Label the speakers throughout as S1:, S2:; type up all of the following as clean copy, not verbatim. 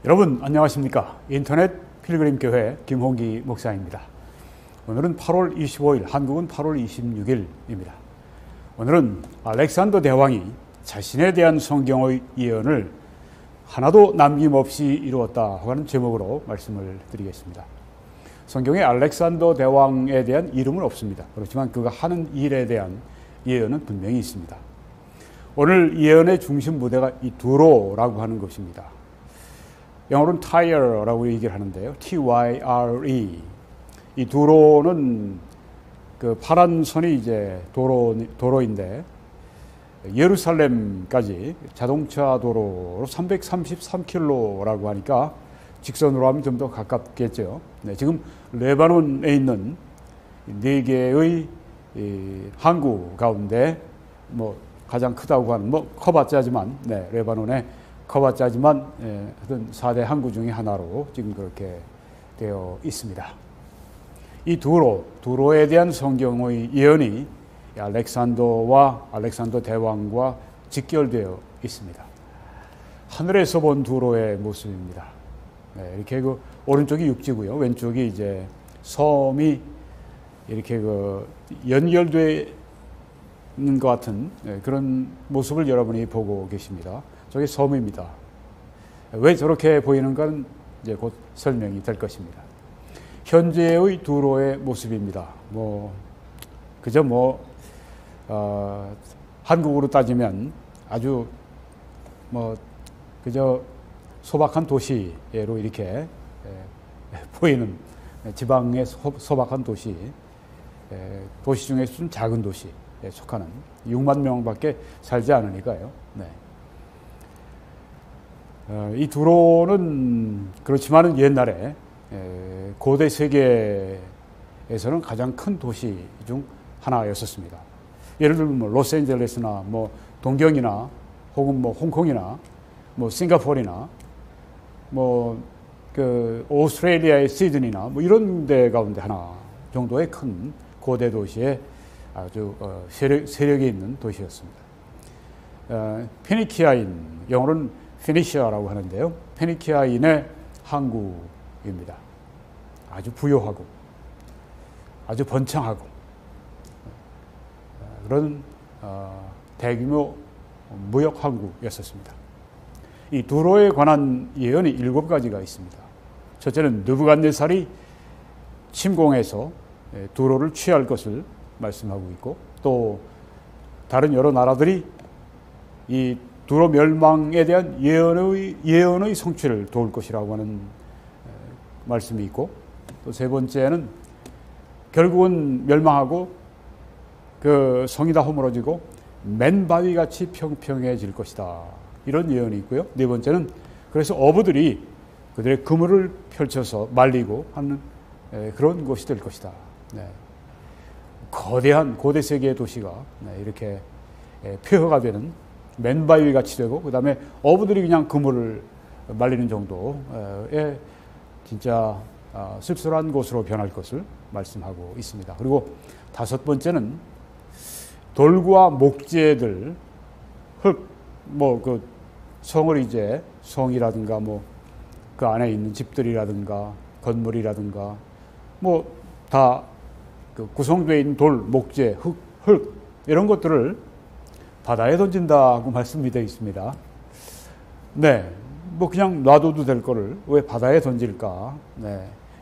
S1: 여러분 안녕하십니까? 인터넷 필그림 교회 김홍기 목사입니다. 오늘은 8월 25일, 한국은 8월 26일입니다. 오늘은 알렉산더 대왕이 자신에 대한 성경의 예언을 하나도 남김없이 이루었다 하는 제목으로 말씀을 드리겠습니다. 성경에 알렉산더 대왕에 대한 이름은 없습니다. 그렇지만 그가 하는 일에 대한 예언은 분명히 있습니다. 오늘 예언의 중심 무대가 이 두로라고 하는 것입니다. 영어로는 tire라고 얘기를 하는데요. T-Y-R-E. 이 두로는 그 파란 선이 이제 도로인데 예루살렘까지 자동차 도로로 333km라고 하니까 직선으로 하면 좀 더 가깝겠죠. 네, 지금 레바논에 있는 네 개의 항구 가운데 가장 크다고 하는 커봤자지만 레바논의 커봤자지만 하여튼 4대 항구 중에 하나로 지금 그렇게 되어 있습니다. 이 두로에 대한 성경의 예언이 알렉산더 대왕과 직결되어 있습니다. 하늘에서 본 두로의 모습입니다. 이렇게 그 오른쪽이 육지고요, 왼쪽이 이제 섬이 이렇게 그 연결되어 있는 것 같은 그런 모습을 여러분이 보고 계십니다. 저게 섬입니다. 왜 저렇게 보이는가는 이제 곧 설명이 될 것입니다. 현재의 두로의 모습입니다. 그저 한국으로 따지면 아주 그저 소박한 도시로 이렇게 보이는 지방의 소박한 도시 중에서 좀 작은 도시에 속하는 6만 명밖에 살지 않으니까요. 이 두로는 그렇지만은 옛날에 고대 세계에서는 가장 큰 도시 중 하나였었습니다. 예를 들면 로스앤젤레스나 동경이나 혹은 홍콩이나 싱가포르나 그 오스트레일리아의 시드니나 이런 데 가운데 하나 정도의 큰 고대 도시에 아주 세력이 있는 도시였습니다. 페니키아인, 영어로는 피니시아라고 하는데요. 페니키아인의 항구입니다. 아주 부유하고 아주 번창하고 그런 대규모 무역 항구였었습니다. 이 두로에 관한 예언이 7가지가 있습니다. 첫째는 느부갓네살이 침공해서 두로를 취할 것을 말씀하고 있고, 또 다른 여러 나라들이 이 두로 멸망에 대한 예언의 성취를 도울 것이라고 하는 말씀이 있고, 또 세 번째는 결국은 멸망하고 그 성이 다 허물어지고 맨바위같이 평평해질 것이다, 이런 예언이 있고요. 네 번째는 그래서 어부들이 그들의 그물을 펼쳐서 말리고 하는 그런 곳이 될 것이다. 거대한 고대 세계의 도시가 이렇게 폐허가 되는 맨바위 같이 되고, 그 다음에 어부들이 그냥 그물을 말리는 정도의 진짜 씁쓸한 곳으로 변할 것을 말씀하고 있습니다. 그리고 다섯 번째는 돌과 목재들, 그 성을 이제 성이라든가 그 안에 있는 집들이라든가 건물이라든가 다 그 구성되어 있는 돌, 목재, 흙 이런 것들을 바다에 던진다고 말씀이 되어 있습니다. 그냥 놔둬도 될 거를 왜 바다에 던질까?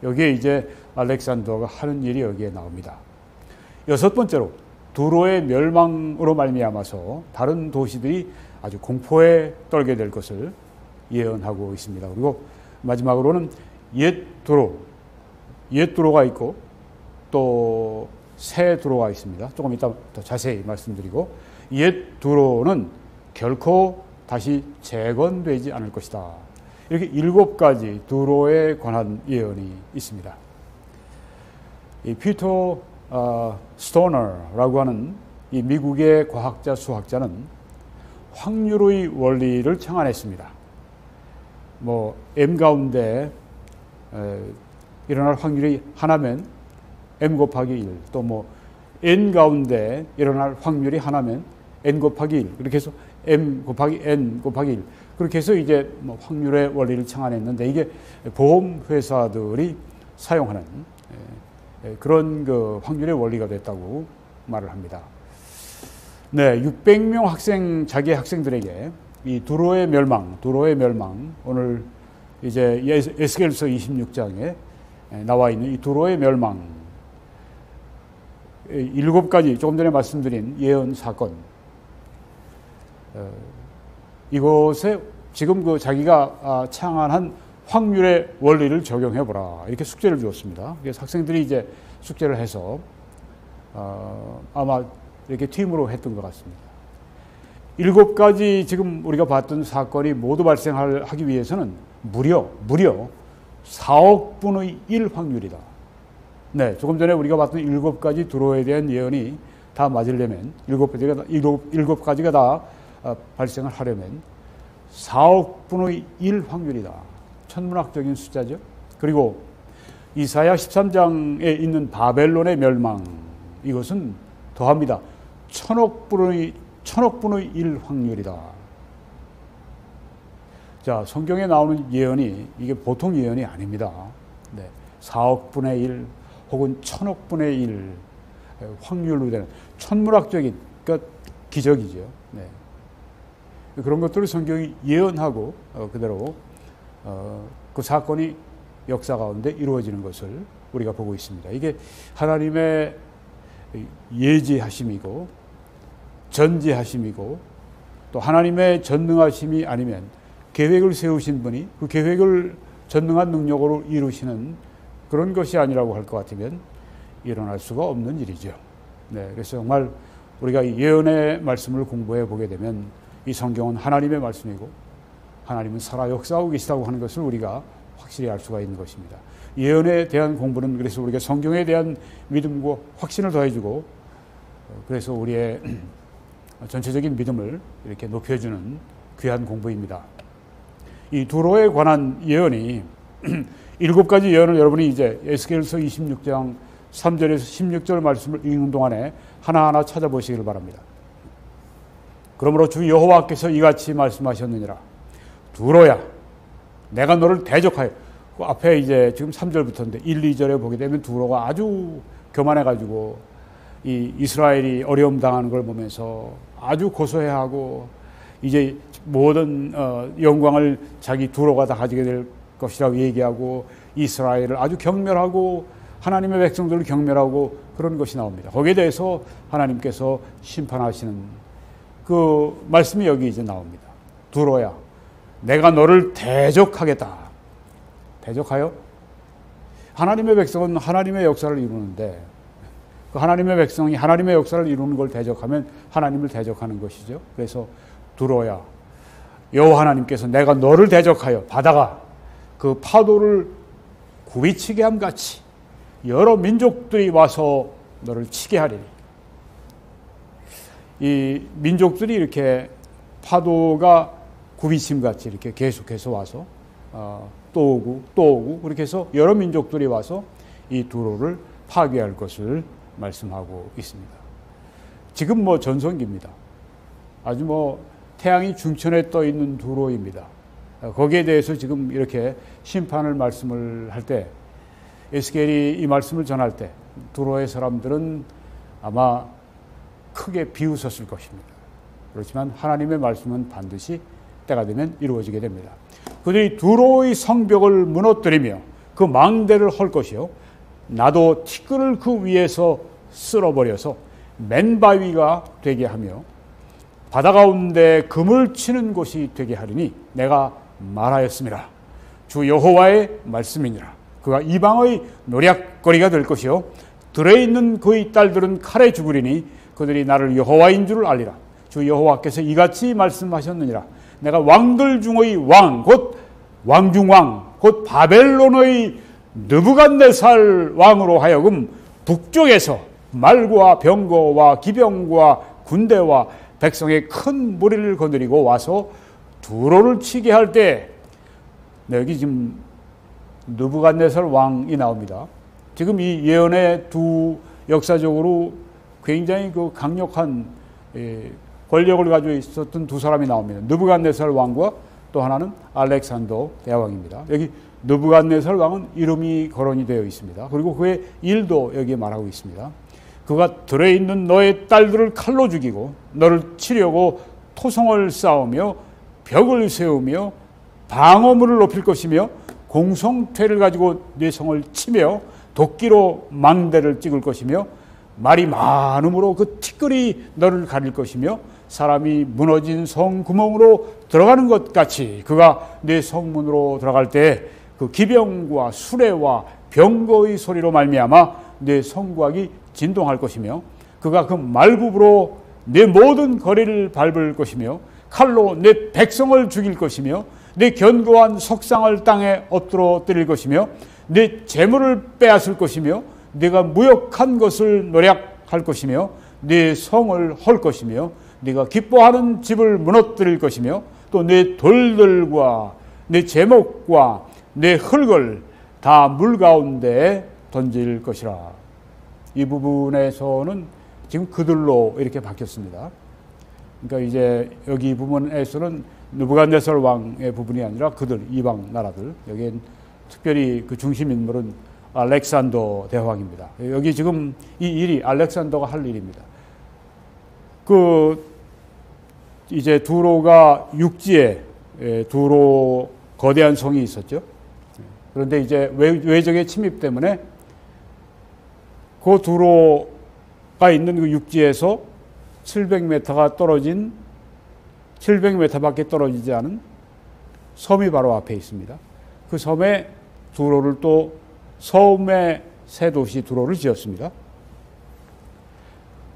S1: 여기에 이제 알렉산더가 하는 일이 여기에 나옵니다. 여섯 번째로 두로의 멸망으로 말미암아서 다른 도시들이 아주 공포에 떨게 될 것을 예언하고 있습니다. 그리고 마지막으로는 옛 두로가 있고 또 새 두로가 있습니다. 조금 이따 더 자세히 말씀드리고, 옛 두로는 결코 다시 재건되지 않을 것이다. 이렇게 7가지 두로에 관한 예언이 있습니다. 이 피터 스토너라고 하는 이 미국의 과학자, 수학자는 확률의 원리를 창안했습니다. M 가운데 일어날 확률이 하나면 M 곱하기 1, 또 N 가운데 일어날 확률이 하나면 n 곱하기 1 그렇게 해서 m 곱하기 n 곱하기 1 그렇게 해서 이제 뭐 확률의 원리를 창안했는데 이게 보험 회사들이 사용하는 그런 그 확률의 원리가 됐다고 말을 합니다. 네, 600명 학생 자기 학생들에게 이 두로의 멸망 오늘 이제 에스겔서 26장에 나와 있는 이 두로의 멸망 7가지 조금 전에 말씀드린 예언 사건 이것에 지금 그 자기가 창안한 확률의 원리를 적용해 보라 이렇게 숙제를 주었습니다. 그래서 학생들이 이제 숙제를 해서 아마 이렇게 팀으로 했던 것 같습니다. 7가지 지금 우리가 봤던 사건이 모두 발생하기 위해서는 무려 4억 분의 1 확률이다. 네, 조금 전에 우리가 봤던 7가지 두로에 대한 예언이 다 맞으려면 7가지가 다 발생을 하려면 4억 분의 1 확률이다. 천문학적인 숫자죠. 그리고 이사야 13장에 있는 바벨론의 멸망 이것은 더합니다. 1000억 분의 1 확률이다. 자, 성경에 나오는 예언이 이게 보통 예언이 아닙니다. 네, 4억 분의 1 혹은 1000억 분의 1 확률로 되는 천문학적인 그러니까 기적이죠. 네. 그런 것들을 성경이 예언하고 그대로 그 사건이 역사 가운데 이루어지는 것을 우리가 보고 있습니다. 이게 하나님의 예지하심이고 전지하심이고 또 하나님의 전능하심이 아니면 계획을 세우신 분이 그 계획을 전능한 능력으로 이루시는 그런 것이 아니라고 할 것 같으면 일어날 수가 없는 일이죠. 네, 그래서 정말 우리가 이 예언의 말씀을 공부해 보게 되면 이 성경은 하나님의 말씀이고 하나님은 살아 역사하고 계시다고 하는 것을 우리가 확실히 알 수가 있는 것입니다. 예언에 대한 공부는 그래서 우리가 성경에 대한 믿음과 확신을 더해주고 그래서 우리의 전체적인 믿음을 이렇게 높여주는 귀한 공부입니다. 이 두로에 관한 예언이 7가지 예언을 여러분이 이제 에스겔서 26장 3절에서 16절 말씀을 읽는 동안에 하나하나 찾아보시기를 바랍니다. 그러므로 주 여호와께서 이같이 말씀하셨느니라. 두로야, 내가 너를 대적하여. 그 앞에 이제 지금 3절부터인데 1, 2절에 보게 되면 두로가 아주 교만해가지고 이 이스라엘이 어려움 당하는 걸 보면서 아주 고소해하고 이제 모든 영광을 자기 두로가 다 가지게 될 것이라고 얘기하고 이스라엘을 아주 경멸하고 하나님의 백성들을 경멸하고 그런 것이 나옵니다. 거기에 대해서 하나님께서 심판하시는 그 말씀이 여기 이제 나옵니다. 두로야, 내가 너를 대적하겠다. 대적하여? 하나님의 백성은 하나님의 역사를 이루는데 그 하나님의 백성이 하나님의 역사를 이루는 걸 대적하면 하나님을 대적하는 것이죠. 그래서 두로야, 여호와 하나님께서 내가 너를 대적하여 바다가 그 파도를 굽이치게 함같이 여러 민족들이 와서 너를 치게 하리니. 이 민족들이 이렇게 파도가 굽이침같이 이렇게 계속해서 와서 또 오고 그렇게 해서 여러 민족들이 와서 이 두로를 파괴할 것을 말씀하고 있습니다. 지금 뭐 전성기입니다. 아주 뭐 태양이 중천에 떠 있는 두로입니다. 거기에 대해서 지금 이렇게 심판을 말씀을 할 때 에스겔이 이 말씀을 전할 때 두로의 사람들은 아마 크게 비웃었을 것입니다. 그렇지만 하나님의 말씀은 반드시 때가 되면 이루어지게 됩니다. 그들이 두로의 성벽을 무너뜨리며 그 망대를 헐 것이요 나도 티끌을 그 위에서 쓸어버려서 맨바위가 되게 하며 바다 가운데 금을 치는 곳이 되게 하리니 내가 말하였습니다. 주 여호와의 말씀이니라. 그가 이방의 노략거리가 될 것이요 들에 있는 그의 딸들은 칼에 죽으리니 그들이 나를 여호와인 줄을 알리라. 주 여호와께서 이같이 말씀하셨느니라. 내가 왕들 중의 왕 곧 왕중왕 곧 바벨론의 느부갓네살 왕으로 하여금 북쪽에서 말과 병거와 기병과 군대와 백성의 큰 무리를 거느리고 와서 두로를 치게 할 때 여기 지금 느부갓네살 왕이 나옵니다. 지금 이 예언의 두 역사적으로 굉장히 그 강력한 권력을 가지고 있었던 두 사람이 나옵니다. 느부갓네살 왕과 또 하나는 알렉산더 대왕입니다. 여기 느부갓네살 왕은 이름이 거론이 되어 있습니다. 그리고 그의 일도 여기에 말하고 있습니다. 그가 들에 있는 너의 딸들을 칼로 죽이고 너를 치려고 토성을 쌓으며 벽을 세우며 방어문을 높일 것이며 공성퇴를 가지고 네 성을 치며 도끼로 망대를 찍을 것이며 말이 많음으로 그 티끌이 너를 가릴 것이며 사람이 무너진 성 구멍으로 들어가는 것 같이 그가 네 성문으로 들어갈 때 그 기병과 수레와 병거의 소리로 말미암아 네 성곽이 진동할 것이며 그가 그 말굽으로 네 모든 거리를 밟을 것이며 칼로 네 백성을 죽일 것이며 네 견고한 석상을 땅에 엎드러뜨릴 것이며 네 재물을 빼앗을 것이며 네가 무역한 것을 노략할 것이며 네 성을 헐 것이며 네가 기뻐하는 집을 무너뜨릴 것이며 또 네 돌들과 네 제목과 내 흙을 다 물 가운데에 던질 것이라. 이 부분에서는 지금 그들로 이렇게 바뀌었습니다. 그러니까 이제 여기 이 부분에서는 느부갓네살 왕의 부분이 아니라 그들 이방 나라들, 여기엔 특별히 그 중심 인물은 알렉산더 대왕입니다. 여기 지금 이 일이 알렉산더가 할 일입니다. 그 이제 두로가 육지에 두로 거대한 성이 있었죠. 그런데 이제 외적의 침입 때문에 그 두로가 있는 그 육지에서 700m가 떨어진 700m밖에 떨어지지 않은 섬이 바로 앞에 있습니다. 그 섬에 두로를 또 섬의 새 도시 두로를 지었습니다.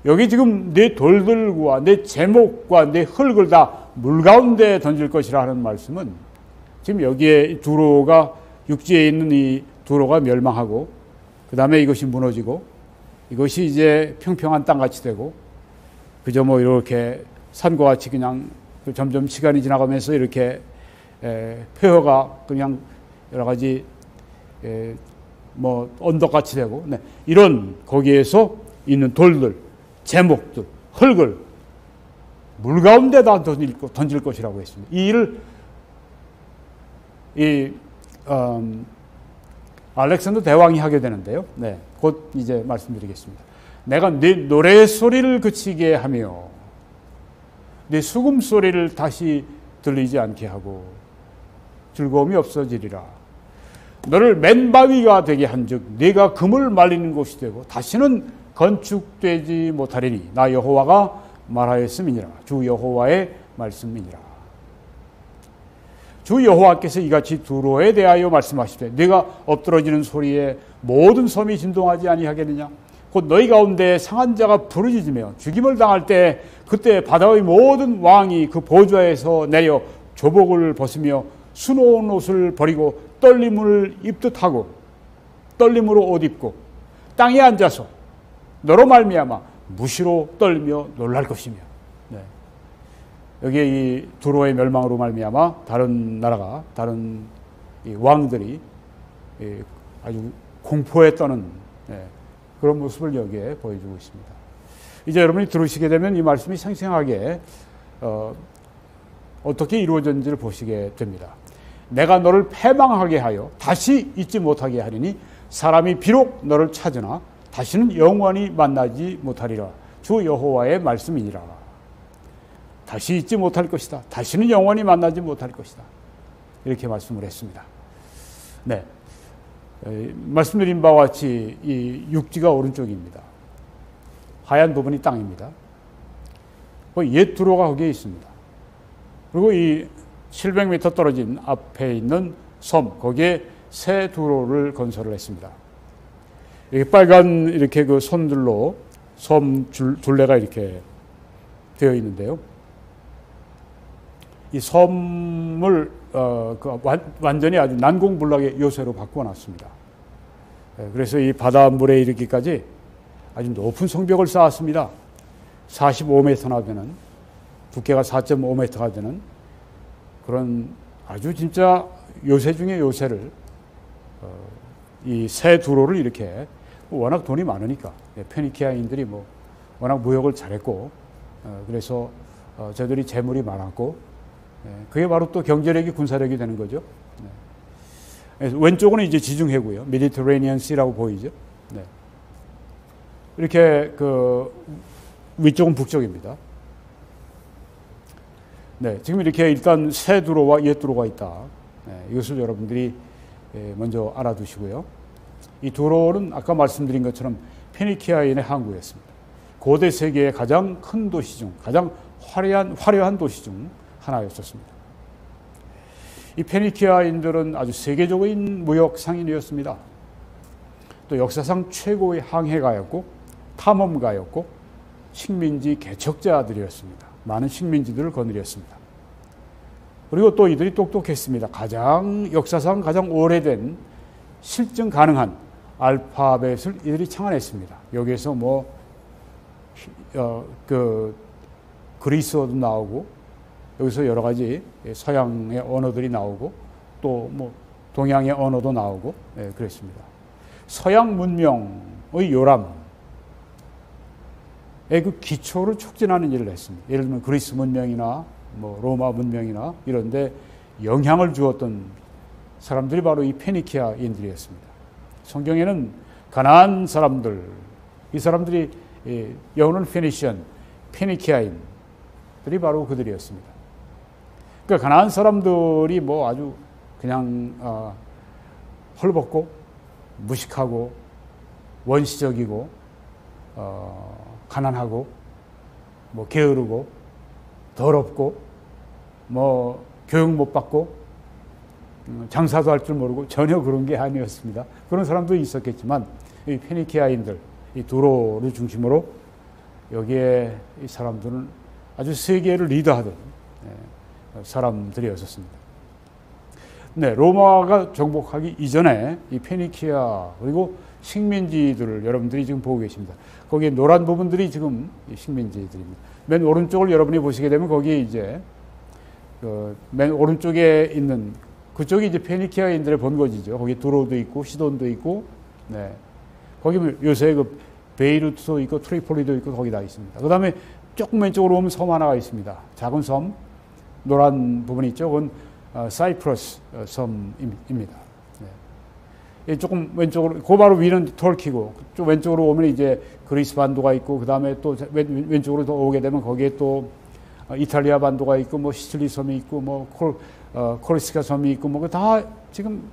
S1: 여기 지금 내 돌들과 내 제목과 내 흙을 다 물 가운데 던질 것이라 하는 말씀은 지금 여기에 두로가 육지에 있는 이 두로가 멸망하고 그 다음에 이것이 무너지고 이것이 이제 평평한 땅같이 되고 그저 뭐 이렇게 산과 같이 그냥 점점 시간이 지나가면서 이렇게 폐허가 그냥 여러 가지 뭐 언덕같이 되고 이런 거기에서 있는 돌들, 제목들, 흙을 물 가운데다 던질 것이라고 했습니다. 이 일을 알렉산더 대왕이 하게 되는데요. 곧 이제 말씀드리겠습니다. 내가 네 노래 소리를 그치게 하며 네 수금 소리를 다시 들리지 않게 하고 즐거움이 없어지리라. 너를 맨바위가 되게 한즉 네가 금을 말리는 곳이 되고 다시는 건축되지 못하리니 나 여호와가 말하였음이니라. 주 여호와의 말씀이니라. 주 여호와께서 이같이 두로에 대하여 말씀하시되 네가 엎드러지는 소리에 모든 섬이 진동하지 아니하겠느냐. 곧 너희 가운데 상한 자가 부르짖으며 죽임을 당할 때 그때 바다의 모든 왕이 그 보좌에서 내려 조복을 벗으며 수놓은 옷을 버리고 떨림을 입듯 하고 떨림으로 옷 입고 땅에 앉아서 너로 말미암아 무시로 떨며 놀랄 것이며. 여기에 이 두로의 멸망으로 말미암아 다른 나라가 다른 이 왕들이 아주 공포에 떠는 그런 모습을 여기에 보여주고 있습니다. 이제 여러분이 들으시게 되면 이 말씀이 생생하게 어떻게 이루어졌는지를 보시게 됩니다. 내가 너를 패망하게 하여 다시 잊지 못하게 하리니 사람이 비록 너를 찾으나 다시는 영원히 만나지 못하리라. 주 여호와의 말씀이니라. 다시 잊지 못할 것이다. 다시는 영원히 만나지 못할 것이다. 이렇게 말씀을 했습니다. 말씀드린 바와 같이 이 육지가 오른쪽입니다. 하얀 부분이 땅입니다. 옛 두로가 거기에 있습니다. 그리고 이 700m 떨어진 앞에 있는 섬, 거기에 새 두로를 건설을 했습니다. 이렇게 빨간 이렇게 그 선들로 섬 둘레가 이렇게 되어 있는데요. 이 섬을 완전히 아주 난공불락의 요새로 바꿔놨습니다. 그래서 이 바닷물에 이르기까지 아주 높은 성벽을 쌓았습니다. 45m나 되는, 두께가 4.5m가 되는 그런 아주 진짜 요새 중에 요새를 이 새 두로를 이렇게 워낙 돈이 많으니까 페니키아인들이 뭐 워낙 무역을 잘했고 그래서 저들이 재물이 많았고, 그게 바로 또 경제력이 군사력이 되는 거죠. 그래서 왼쪽은 이제 지중해고요. 메디터레니언 시라고 보이죠. 이렇게 위쪽은 북쪽입니다. 지금 이렇게 일단 새 두로와 옛 두로가 있다. 이것을 여러분들이 먼저 알아두시고요. 이 두로는 아까 말씀드린 것처럼 페니키아인의 항구였습니다. 고대 세계의 가장 큰 도시 중, 가장 화려한 도시 중 하나였었습니다. 이 페니키아인들은 아주 세계적인 무역 상인이었습니다. 또 역사상 최고의 항해가였고 탐험가였고 식민지 개척자들이었습니다. 많은 식민지들을 거느렸습니다. 그리고 또 이들이 똑똑했습니다. 역사상 가장 오래된 실증 가능한 알파벳을 이들이 창안했습니다. 여기에서 그리스어도 나오고 여기서 여러 가지 서양의 언어들이 나오고 또 동양의 언어도 나오고 그랬습니다. 서양 문명의 요람의 그 기초를 촉진하는 일을 했습니다. 예를 들면 그리스 문명이나 로마 문명이나 이런데 영향을 주었던 사람들이 바로 이 페니키아인들이었습니다. 성경에는 가나안 사람들, 이 사람들이 영어는 페니시안, 페니키아인들이 바로 그들이었습니다. 그러니까 가나안 사람들이 아주 그냥 헐벗고 무식하고 원시적이고 가난하고 게으르고 더럽고 교육 못 받고 장사도 할 줄 모르고 전혀 그런 게 아니었습니다. 그런 사람도 있었겠지만 이 페니키아인들, 이 두로를 중심으로 여기에 이 사람들은 아주 세계를 리드하던 사람들이었습니다. 로마가 정복하기 이전에 이 페니키아 그리고 식민지들을 여러분들이 지금 보고 계십니다. 거기에 노란 부분들이 지금 식민지들입니다. 맨 오른쪽을 여러분이 보시게 되면 거기에 이제 맨 오른쪽에 있는 그쪽이 이제 페니키아인들의 본거지죠. 거기 두로도 있고 시돈도 있고, 거기 요새 베이루트도 있고 트리폴리도 있고 거기 다 있습니다. 그 다음에 조금 왼쪽으로 오면 섬 하나가 있습니다. 작은 섬, 노란 부분이 있죠. 그건 사이프러스 섬입니다. 조금 왼쪽으로, 그 바로 위는 터키고, 좀 왼쪽으로 오면 이제 그리스 반도가 있고, 그 다음에 또 왼쪽으로 더 오게 되면 거기에 또 이탈리아 반도가 있고, 시칠리 섬이 있고, 코르시카 섬이 있고, 다 지금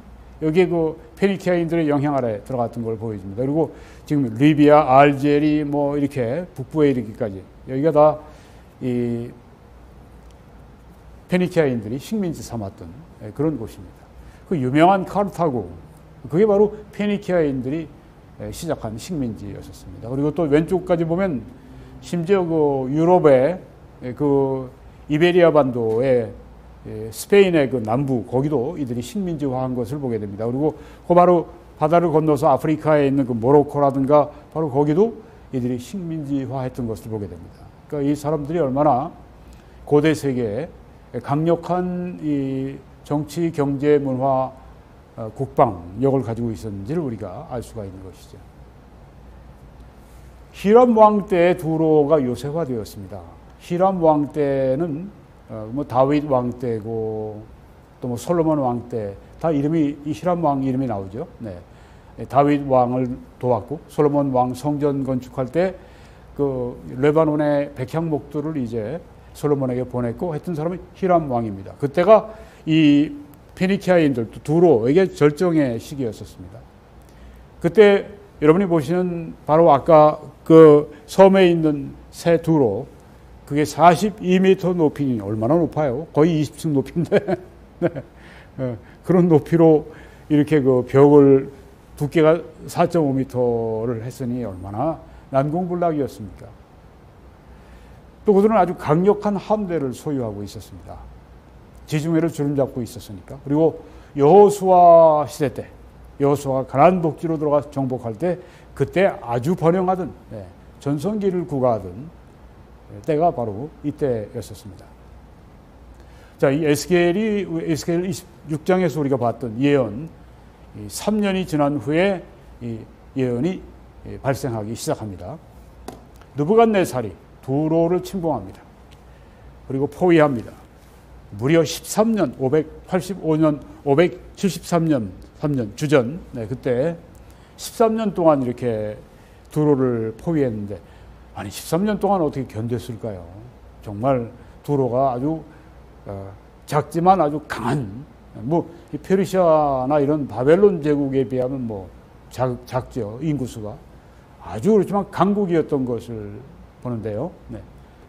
S1: 여기에 페니키아인들의 영향 아래 들어갔던 걸 보여줍니다. 그리고 지금 리비아, 알제리, 이렇게 북부에 이르기까지 여기가 다 이 페니키아인들이 식민지 삼았던 그런 곳입니다. 그 유명한 카르타고, 그게 바로 페니키아인들이 시작한 식민지였었습니다. 그리고 또 왼쪽까지 보면 심지어 유럽의 이베리아 반도의 스페인의 남부, 거기도 이들이 식민지화한 것을 보게 됩니다. 그리고 바로 바다를 건너서 아프리카에 있는 모로코라든가 바로 거기도 이들이 식민지화했던 것을 보게 됩니다. 그러니까 이 사람들이 얼마나 고대 세계에 강력한 이 정치, 경제, 문화, 국방력을 가지고 있었는지를 우리가 알 수가 있는 것이죠. 히람 왕 때의 두로가 요새화되었습니다. 히람 왕 때는 다윗 왕 때고 또 솔로몬 왕 때 다 이름이 이 히람 왕 이름이 나오죠. 다윗 왕을 도왔고 솔로몬 왕 성전 건축할 때 레바논의 백향목들을 이제 솔로몬에게 보냈고 했던 사람이 히람 왕입니다. 그때가 이 페니키아인들 두로에게 절정의 시기였었습니다. 그때 여러분이 보시는 바로 아까 섬에 있는 새 두로, 그게 42m 높이, 얼마나 높아요? 거의 20층 높이인데 그런 높이로 이렇게 벽을 두께가 4.5m를 했으니 얼마나 난공불락이었습니까? 또 그들은 아주 강력한 함대를 소유하고 있었습니다. 지중해를 주름잡고 있었으니까. 그리고 여호수아 시대 때, 여호수아가 가나안 복지로 들어가 정복할 때 그때 아주 번영하던 전성기를 구가하던 때가 바로 이때였었습니다. 자, 이 에스겔 26장에서 우리가 봤던 예언, 3년이 지난 후에 이 예언이 발생하기 시작합니다. 느부갓네살이 두로를 침공합니다. 그리고 포위합니다. 무려 13년, 585년, 573년, 3년 주전, 네, 그때 13년 동안 이렇게 두로를 포위했는데, 아니 13년 동안 어떻게 견뎠을까요? 정말 두로가 아주 작지만 아주 강한, 뭐 페르시아나 이런 바벨론 제국에 비하면 뭐 작죠, 인구수가. 아주 그렇지만 강국이었던 것을 보는데요. 네.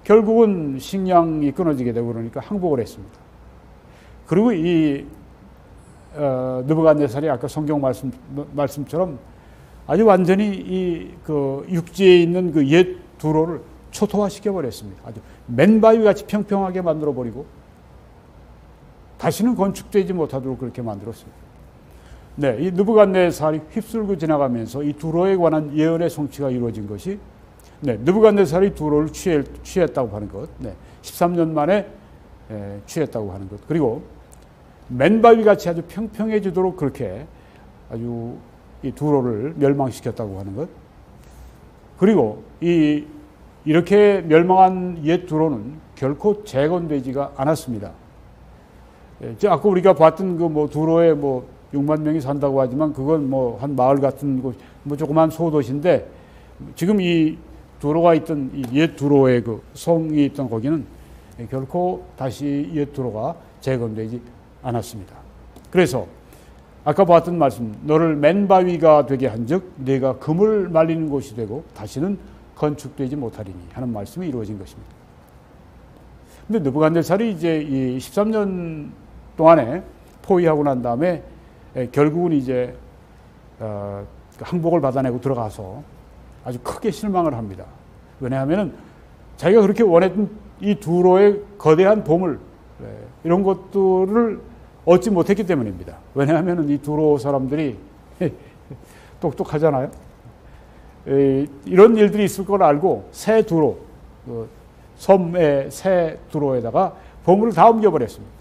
S1: 결국은 식량이 끊어지게 되고 그러니까 항복을 했습니다. 그리고 이 느부갓네살이 아까 성경 말씀처럼 아주 완전히 이 그 육지에 있는 그 옛 두로를 초토화시켜 버렸습니다. 아주 맨바위 같이 평평하게 만들어 버리고 다시는 건축되지 못하도록 그렇게 만들었습니다. 네, 이 느부갓네살이 휩쓸고 지나가면서 이 두로에 관한 예언의 성취가 이루어진 것이, 네, 느부갓네살이 두로를 취했다고 하는 것, 네, 13년 만에 취했다고 하는 것, 그리고 맨바위 같이 아주 평평해지도록 그렇게 아주 이 두로를 멸망시켰다고 하는 것, 그리고 이렇게 멸망한 옛 두로는 결코 재건되지가 않았습니다. 아까 우리가 봤던 그 뭐 두로에 뭐 6만 명이 산다고 하지만 그건 뭐 한 마을 같은 곳, 뭐 조그만 소도시인데, 지금 이 두로가 있던 이 옛 두로의 그 성이 있던 거기는 결코 다시 옛 두로가 재건되지 않았습니다. 그래서 아까 봤던 말씀, 너를 맨바위가 되게 한즉 네가 금을 말리는 곳이 되고 다시는 건축되지 못하리니 하는 말씀이 이루어진 것입니다. 근데 느부갓네살이 이제 이 13년 동안에 포위하고 난 다음에 결국은 이제 항복을 받아내고 들어가서 아주 크게 실망을 합니다. 왜냐하면은 자기가 그렇게 원했던 이 두로의 거대한 보물, 이런 것들을 얻지 못했기 때문입니다. 왜냐하면은 이 두로 사람들이 똑똑하잖아요. 이런 일들이 있을 걸 알고 새 두로, 섬의 새 두로에다가 보물을 다 옮겨버렸습니다.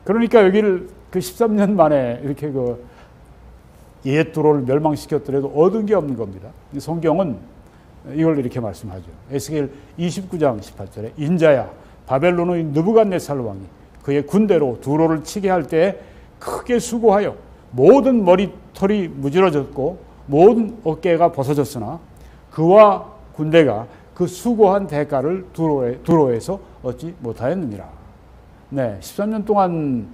S1: 그러니까 여기를 그 13년 만에 이렇게 그 옛 두로를 멸망시켰더라도 얻은 게 없는 겁니다. 성경은 이걸 이렇게 말씀하죠. 에스겔 29장 18절에 인자야 바벨론의 느부갓네살 왕이 그의 군대로 두로를 치게 할 때에 크게 수고하여 모든 머리털이 무질어졌고 모든 어깨가 벗어졌으나 그와 군대가 그 수고한 대가를 두로에서 얻지 못하였느니라. 네, 13년 동안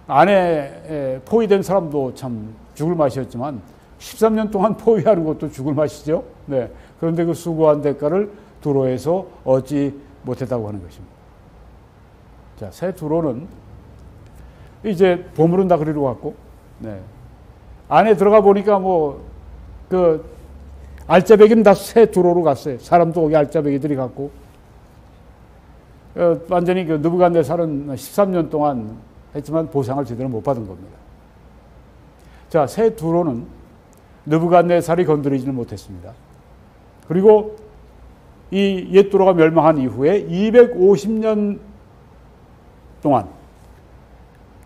S1: 안에 포위된 사람도 참 죽을 맛이었지만 13년 동안 포위하는 것도 죽을 맛이죠. 네, 그런데 그 수고한 대가를 두로에서 얻지 못했다고 하는 것입니다. 자, 새 두로는 이제 보물은 다 그리로 갔고, 네, 안에 들어가 보니까 뭐 그 알짜배기는 다 새 두로로 갔어요. 사람도 거기 알짜배기들이 갔고, 완전히 그 느부갓네살은 13년 동안 했지만 보상을 제대로 못 받은 겁니다. 자, 새 두로는 느부갓네살이 건드리지는 못했습니다. 그리고 이 옛 두로가 멸망한 이후에 250년 동안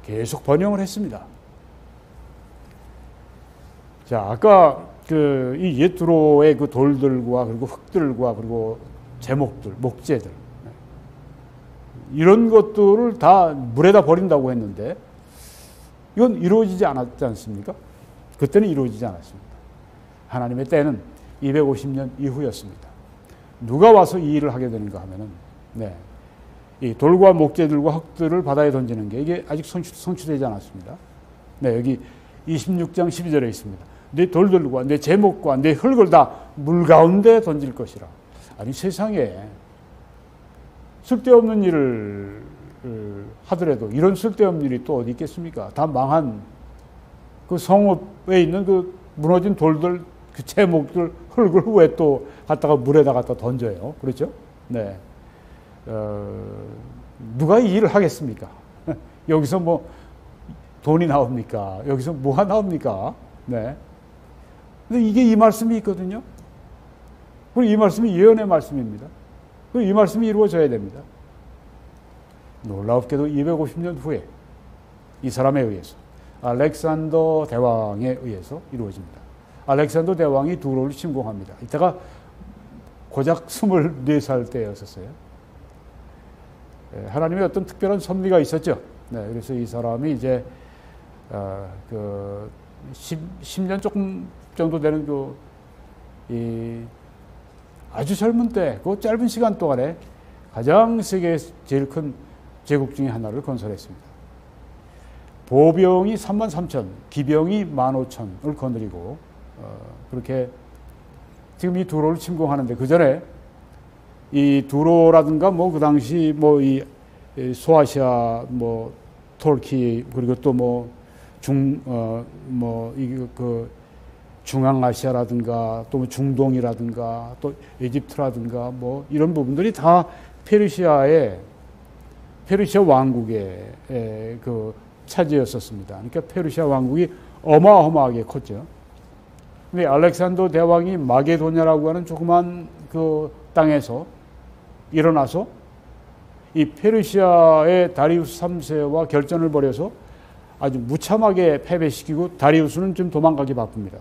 S1: 계속 번영을 했습니다. 자, 아까 그 이 옛 두로의 그 돌들과 그리고 흙들과 그리고 제목들, 목재들, 이런 것들을 다 물에다 버린다고 했는데 이건 이루어지지 않았지 않습니까? 그때는 이루어지지 않았습니다. 하나님의 때는 250년 이후였습니다. 누가 와서 이 일을 하게 되는가 하면은, 네, 이 돌과 목재들과 흙들을 바다에 던지는 게 이게 아직 성취되지 않았습니다. 네, 여기 26장 12절에 있습니다. 내 돌들과 내 제목과 내 흙을 다 물 가운데 던질 것이라. 아니, 세상에 쓸데없는 일을 하더라도 이런 쓸데없는 일이 또 어디 있겠습니까? 다 망한 그 성읍에 있는 그 무너진 돌들, 그 제목들, 흙을 왜 또 갖다가 물에다 갖다 던져요? 그렇죠? 네. 누가 이 일을 하겠습니까? 여기서 뭐 돈이 나옵니까? 여기서 뭐가 나옵니까? 네. 근데 이게 이 말씀이 있거든요. 그리고 이 말씀이 예언의 말씀입니다. 그리고 이 말씀이 이루어져야 됩니다. 놀랍게도 250년 후에 이 사람에 의해서, 알렉산더 대왕에 의해서 이루어집니다. 알렉산더 대왕이 두로를 침공합니다. 이때가 고작 24살 때였었어요. 하나님의 어떤 특별한 섭리가 있었죠. 네, 그래서 이 사람이 이제 10년 조금 정도 되는 아주 젊은 때, 그 짧은 시간 동안에 가장 세계에서 제일 큰 제국 중에 하나를 건설했습니다. 보병이 33,000, 기병이 15,000을 거느리고 그렇게 지금 이 두로를 침공하는데, 그 전에 이 두로라든가 뭐 그 당시 뭐 이 소아시아 뭐 터키 그리고 또 뭐 중앙아시아라든가 또 뭐 중동이라든가 또 이집트라든가 뭐 이런 부분들이 다 페르시아 왕국의 그 차지였었습니다. 그러니까 페르시아 왕국이 어마어마하게 컸죠. 근데 알렉산더 대왕이 마게도냐라고 하는 조그만 그 땅에서 일어나서 이 페르시아의 다리우스 3세와 결전을 벌여서 아주 무참하게 패배시키고 다리우스는 좀 도망가기 바쁩니다.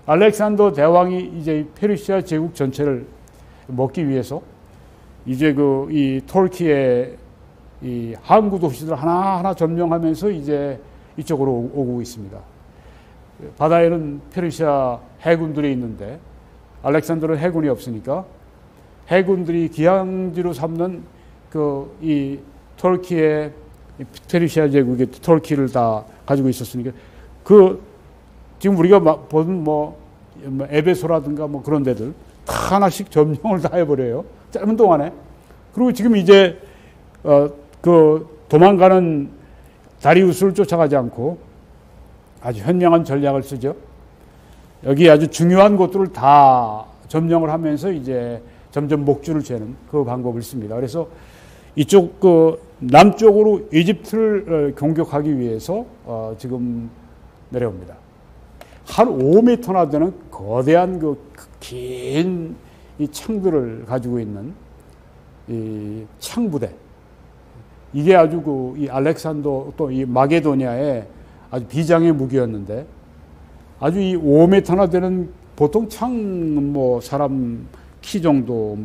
S1: 알렉산더 대왕이 이제 페르시아 제국 전체를 먹기 위해서 이제 이 터키의 이 항구 도시들 하나하나 점령하면서 이제 이쪽으로 오고 있습니다. 바다에는 페르시아 해군들이 있는데 알렉산더는 해군이 없으니까 해군들이 기항지로 삼는 이 터키의 페르시아 제국의 터키를 다 가지고 있었으니까 지금 우리가 보는 뭐 에베소라든가 뭐 그런 데들 다 하나씩 점령을 다 해버려요. 짧은 동안에. 그리고 지금 이제 도망가는 다리우스를 쫓아가지 않고 아주 현명한 전략을 쓰죠. 여기 아주 중요한 곳들을 다 점령을 하면서 이제 점점 목줄을 재는 그 방법을 씁니다. 그래서 이쪽 남쪽으로 이집트를 공격하기 위해서 지금 내려옵니다. 한 5m나 되는 거대한 긴 이 창들을 가지고 있는 이 창부대. 이게 아주 이 알렉산더 또 이 마게도냐의 아주 비장의 무기였는데 아주 이 5m나 되는 보통 창 사람 키 정도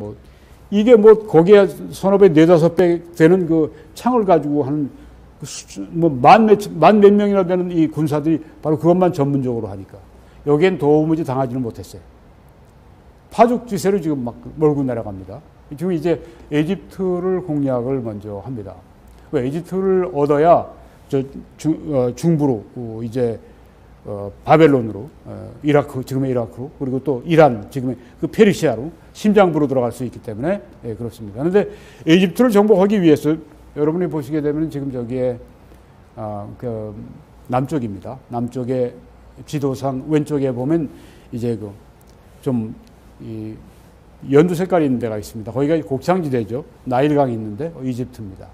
S1: 이게 거기에 서너 배, 네다섯 배 되는 그 창을 가지고 하는 만 몇 명이나 되는 이 군사들이 바로 그것만 전문적으로 하니까 여기엔 도무지 당하지는 못했어요. 파죽지세로 지금 막 몰고 내려갑니다. 지금 이제 에집트를 공략을 먼저 합니다. 에집트를 얻어야 중부로 이제 바벨론으로 이라크 지금의 이라크로 그리고 또 이란 지금의 그 페르시아로 심장부로 들어갈 수 있기 때문에 그렇습니다. 그런데 에집트를 정복하기 위해서 여러분이 보시게 되면 지금 저기에 남쪽입니다. 남쪽의 지도상 왼쪽에 보면 이제 이 연두 색깔이 있는 데가 있습니다. 거기가 곡창지대죠. 나일강이 있는데 이집트입니다.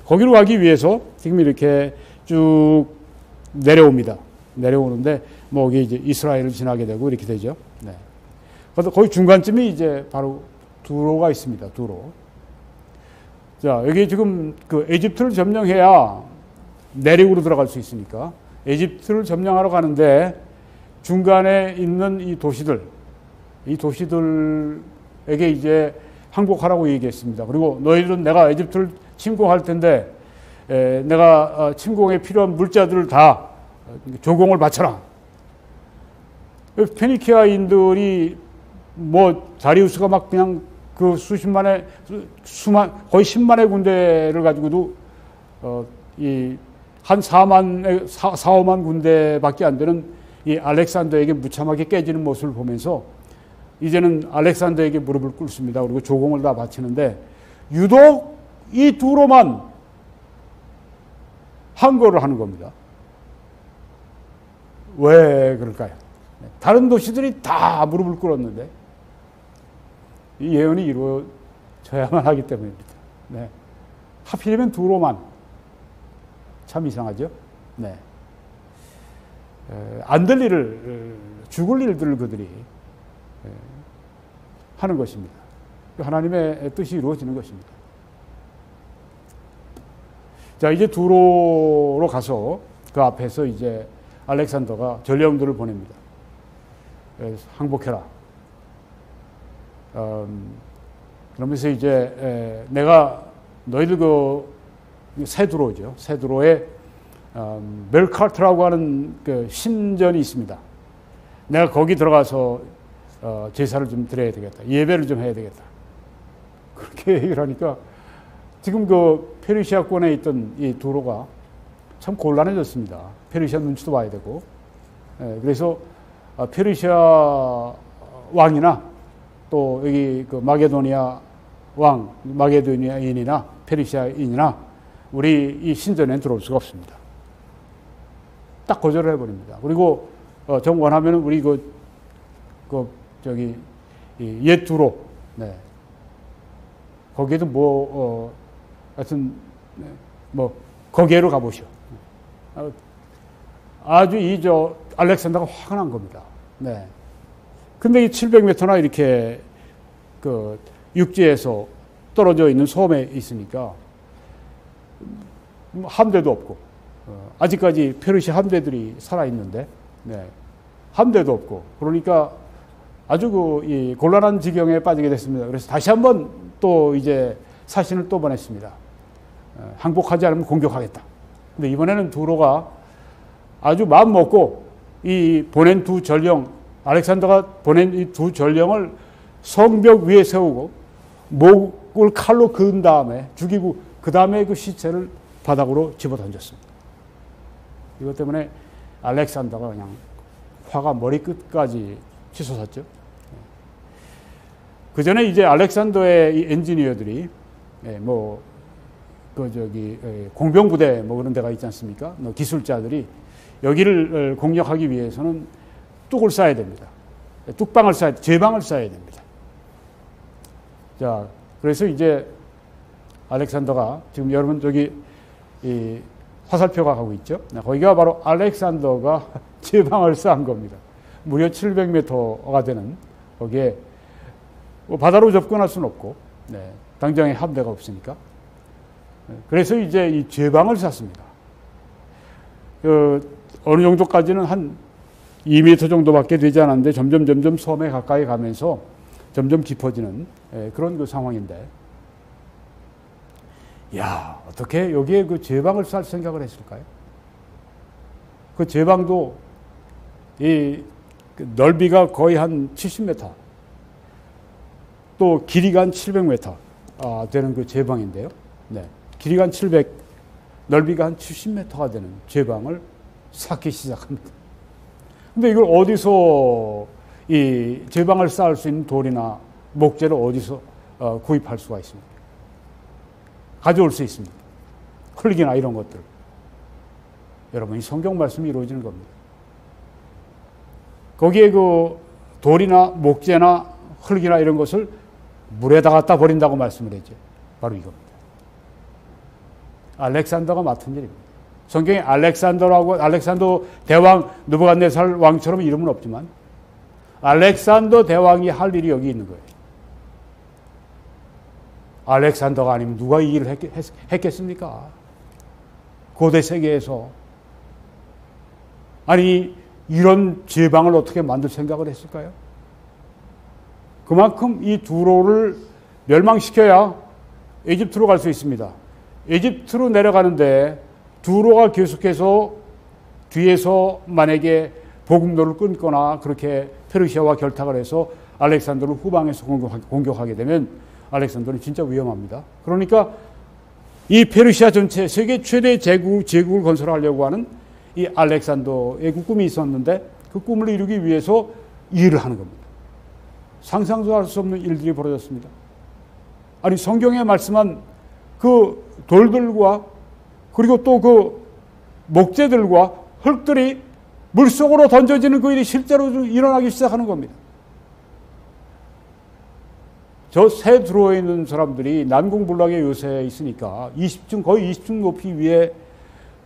S1: 거기로 가기 위해서 지금 이렇게 쭉 내려옵니다. 내려오는데 여기 이제 이스라엘을 지나게 되고 이렇게 되죠. 네. 그래서 거기 중간쯤이 이제 바로 두로가 있습니다. 두로. 자, 여기 지금 에집트를 점령해야 내륙으로 들어갈 수 있으니까 에집트를 점령하러 가는데 중간에 있는 이 도시들에게 이제 항복하라고 얘기했습니다. 그리고 너희들은 내가 에집트를 침공할 텐데 내가 침공에 필요한 물자들을 다 조공을 바쳐라. 페니키아인들이 다리우스가 막 그냥 거의 10만의 군대를 가지고도 한 4~5만 군대밖에 안 되는 이 알렉산더에게 무참하게 깨지는 모습을 보면서 이제는 알렉산더에게 무릎을 꿇습니다. 그리고 조공을 다 바치는데 유독 이 두로만 항거를 하는 겁니다. 왜 그럴까요? 다른 도시들이 다 무릎을 꿇었는데 이 예언이 이루어져야만 하기 때문입니다. 네. 하필이면 두로만. 참 이상하죠? 네. 안 될 일을, 죽을 일들을 그들이 하는 것입니다. 하나님의 뜻이 이루어지는 것입니다. 자, 이제 두로로 가서 그 앞에서 이제 알렉산더가 전령들을 보냅니다. 항복해라. 그러면서 이제 내가 너희들 세드로죠. 세드로에 멜카트라고 하는 그 신전이 있습니다. 내가 거기 들어가서 제사를 좀 드려야 되겠다. 예배를 좀 해야 되겠다. 그렇게 얘기를 하니까 지금 그 페르시아권에 있던 이 두로가 참 곤란해졌습니다. 페르시아 눈치도 봐야 되고. 그래서 페르시아 왕이나 또 여기 그 마게도니아 왕, 마게도니아인이나 페르시아인이나 우리 이 신전에 들어올 수가 없습니다. 딱 거절을 해버립니다. 그리고 정 원하면 우리 옛 두로, 네. 거기에도 하여튼 거기로 가보시오. 아주 알렉산더가 화가 난 겁니다. 네. 근데 이 700m나 이렇게 그 육지에서 떨어져 있는 섬에 있으니까 함대도 없고, 아직까지 페르시아 함대들이 살아있는데, 네. 함대도 없고, 그러니까 아주 곤란한 지경에 빠지게 됐습니다. 그래서 다시 한번 또 이제 사신을 또 보냈습니다. 항복하지 않으면 공격하겠다. 근데 이번에는 두로가 아주 마음 먹고 보낸 두 전령, 알렉산더가 보낸 이 두 전령을 성벽 위에 세우고 목을 칼로 그은 다음에 죽이고 그 다음에 그 시체를 바닥으로 집어 던졌습니다. 이것 때문에 알렉산더가 그냥 화가 머리끝까지 치솟았죠. 그 전에 이제 알렉산더의 이 엔지니어들이 공병부대 그런 데가 있지 않습니까? 기술자들이 여기를 공략하기 위해서는 뚝을 쌓아야 됩니다. 뚝방을 제방을 쌓아야 됩니다. 자, 그래서 이제 알렉산더가 지금 여러분 저기 이 화살표가 가고 있죠. 거기가 바로 알렉산더가 제방을 쌓은 겁니다. 무려 700m가 되는 거기에 바다로 접근할 수는 없고, 네, 당장에 함대가 없으니까. 그래서 이제 이 제방을 쌓습니다. 어느 정도까지는 한 2m 정도밖에 되지 않았는데 점점 섬에 가까이 가면서 점점 깊어지는 그런 그 상황인데, 야, 어떻게 여기에 그 제방을 쌓을 생각을 했을까요? 그 제방도 넓이가 거의 한 70m, 또 길이가 한 700m 되는 그 제방인데요. 네. 길이가 한 700, 넓이가 한 70m가 되는 제방을 쌓기 시작합니다. 근데 이걸 어디서 이 제방을 쌓을 수 있는 돌이나 목재를 어디서 구입할 수가 있습니까? 가져올 수 있습니다. 흙이나 이런 것들. 여러분, 이 성경 말씀이 이루어지는 겁니다. 거기에 그 돌이나 목재나 흙이나 이런 것을 물에다 갖다 버린다고 말씀을 했죠. 바로 이겁니다. 알렉산더가 맡은 일입니다. 성경에 알렉산더 대왕 느부갓네살 왕처럼 이름은 없지만 알렉산더 대왕이 할 일이 여기 있는 거예요. 알렉산더가 아니면 누가 이 일을 했겠습니까? 고대 세계에서. 아니, 이런 제방을 어떻게 만들 생각을 했을까요? 그만큼 이 두로를 멸망시켜야 이집트로 갈 수 있습니다. 이집트로 내려가는데 두로가 계속해서 뒤에서 만약에 보급로를 끊거나 그렇게 페르시아와 결탁을 해서 알렉산더를 후방에서 공격하게 되면 알렉산더는 진짜 위험합니다. 그러니까 이 페르시아 전체 세계 최대 제국을 건설하려고 하는 이 알렉산더의 그 꿈이 있었는데 그 꿈을 이루기 위해서 일을 하는 겁니다. 상상도 할 수 없는 일들이 벌어졌습니다. 아니, 성경에 말씀한 그 돌들과 그리고 또 그 목재들과 흙들이 물속으로 던져지는 그 일이 실제로 일어나기 시작하는 겁니다. 저 새 들어와 있는 사람들이 난공불락의 요새에 있으니까 20층, 거의 20층 높이 위에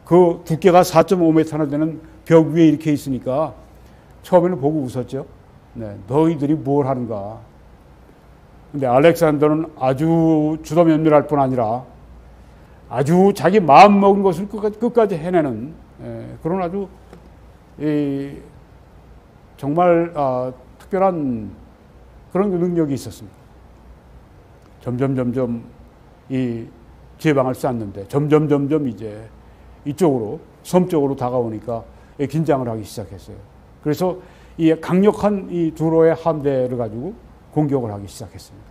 S1: 그 두께가 4.5m나 되는 벽 위에 이렇게 있으니까 처음에는 보고 웃었죠. 네, 너희들이 뭘 하는가. 근데 알렉산더는 아주 주도면밀할 뿐 아니라 아주 자기 마음 먹은 것을 끝까지 해내는 그런 아주 정말 특별한 그런 능력이 있었습니다. 점점 이 제방을 쌓는데 점점 이제 이쪽으로 섬 쪽으로 다가오니까 긴장을 하기 시작했어요. 그래서 이 강력한 이 두로의 함대를 가지고 공격을 하기 시작했습니다.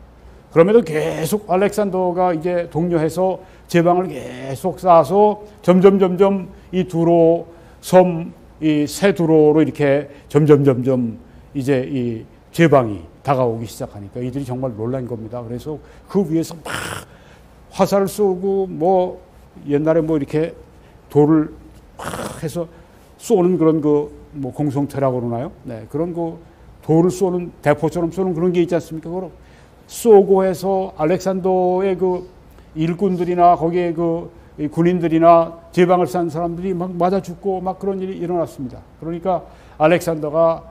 S1: 그럼에도 계속 알렉산더가 이제 독려해서 제방을 계속 쌓아서 점점 이 두로 섬, 이 새 두로로 이렇게 점점 이제 이 제방이 다가오기 시작하니까 이들이 정말 놀란 겁니다. 그래서 그 위에서 막 화살을 쏘고 뭐 옛날에 뭐 이렇게 돌을 막 해서 쏘는 그런 그 뭐 공성태라고 그러나요? 네, 그런 그 돌을 쏘는 대포처럼 쏘는 그런 게 있지 않습니까? 그걸 쏘고 해서 알렉산더의 그 일꾼들이나 거기에 그 군인들이나 제방을 쌓은 사람들이 막 맞아 죽고 막 그런 일이 일어났습니다. 그러니까 알렉산더가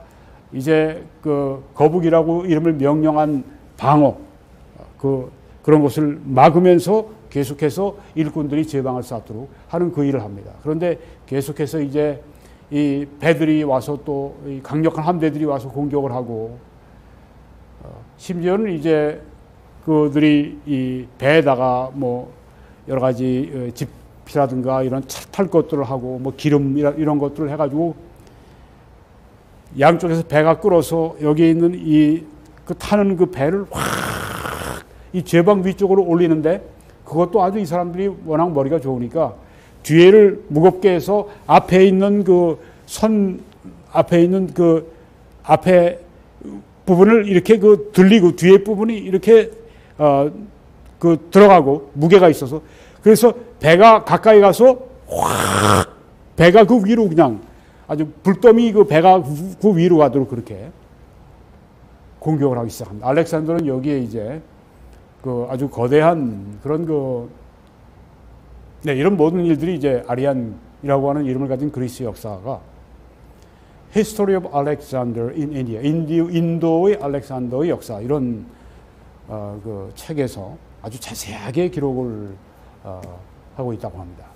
S1: 이제 그 거북이라고 이름을 명령한 방어 그런 것을 막으면서 계속해서 일꾼들이 제방을 쌓도록 하는 그 일을 합니다. 그런데 계속해서 이제 이 배들이 와서 또 이 강력한 함대들이 와서 공격을 하고 심지어는 이제 그들이 이 배에다가 뭐 여러 가지 집이라든가 이런 차 탈 것들을 하고 뭐 기름 이런 것들을 해가지고 양쪽에서 배가 끌어서 여기 있는 그 타는 그 배를 확 이 제방 위쪽으로 올리는데 그것도 아주 이 사람들이 워낙 머리가 좋으니까 뒤에를 무겁게 해서 앞에 있는 그 선 앞에 있는 그 앞에 부분을 이렇게 그 들리고 뒤에 부분이 이렇게 그 들어가고 무게가 있어서 그래서 배가 가까이 가서 확 배가 그 위로 그냥 아주 불더미 그 배가 그 위로 가도록 그렇게 공격을 하기 시작합니다. 알렉산더는 여기에 이제 그 아주 거대한 그런 네, 이런 모든 일들이 이제 아리안이라고 하는 이름을 가진 그리스 역사가 History of Alexander in India, 인도의 알렉산더의 역사 이런 그 책에서 아주 자세하게 기록을 하고 있다고 합니다.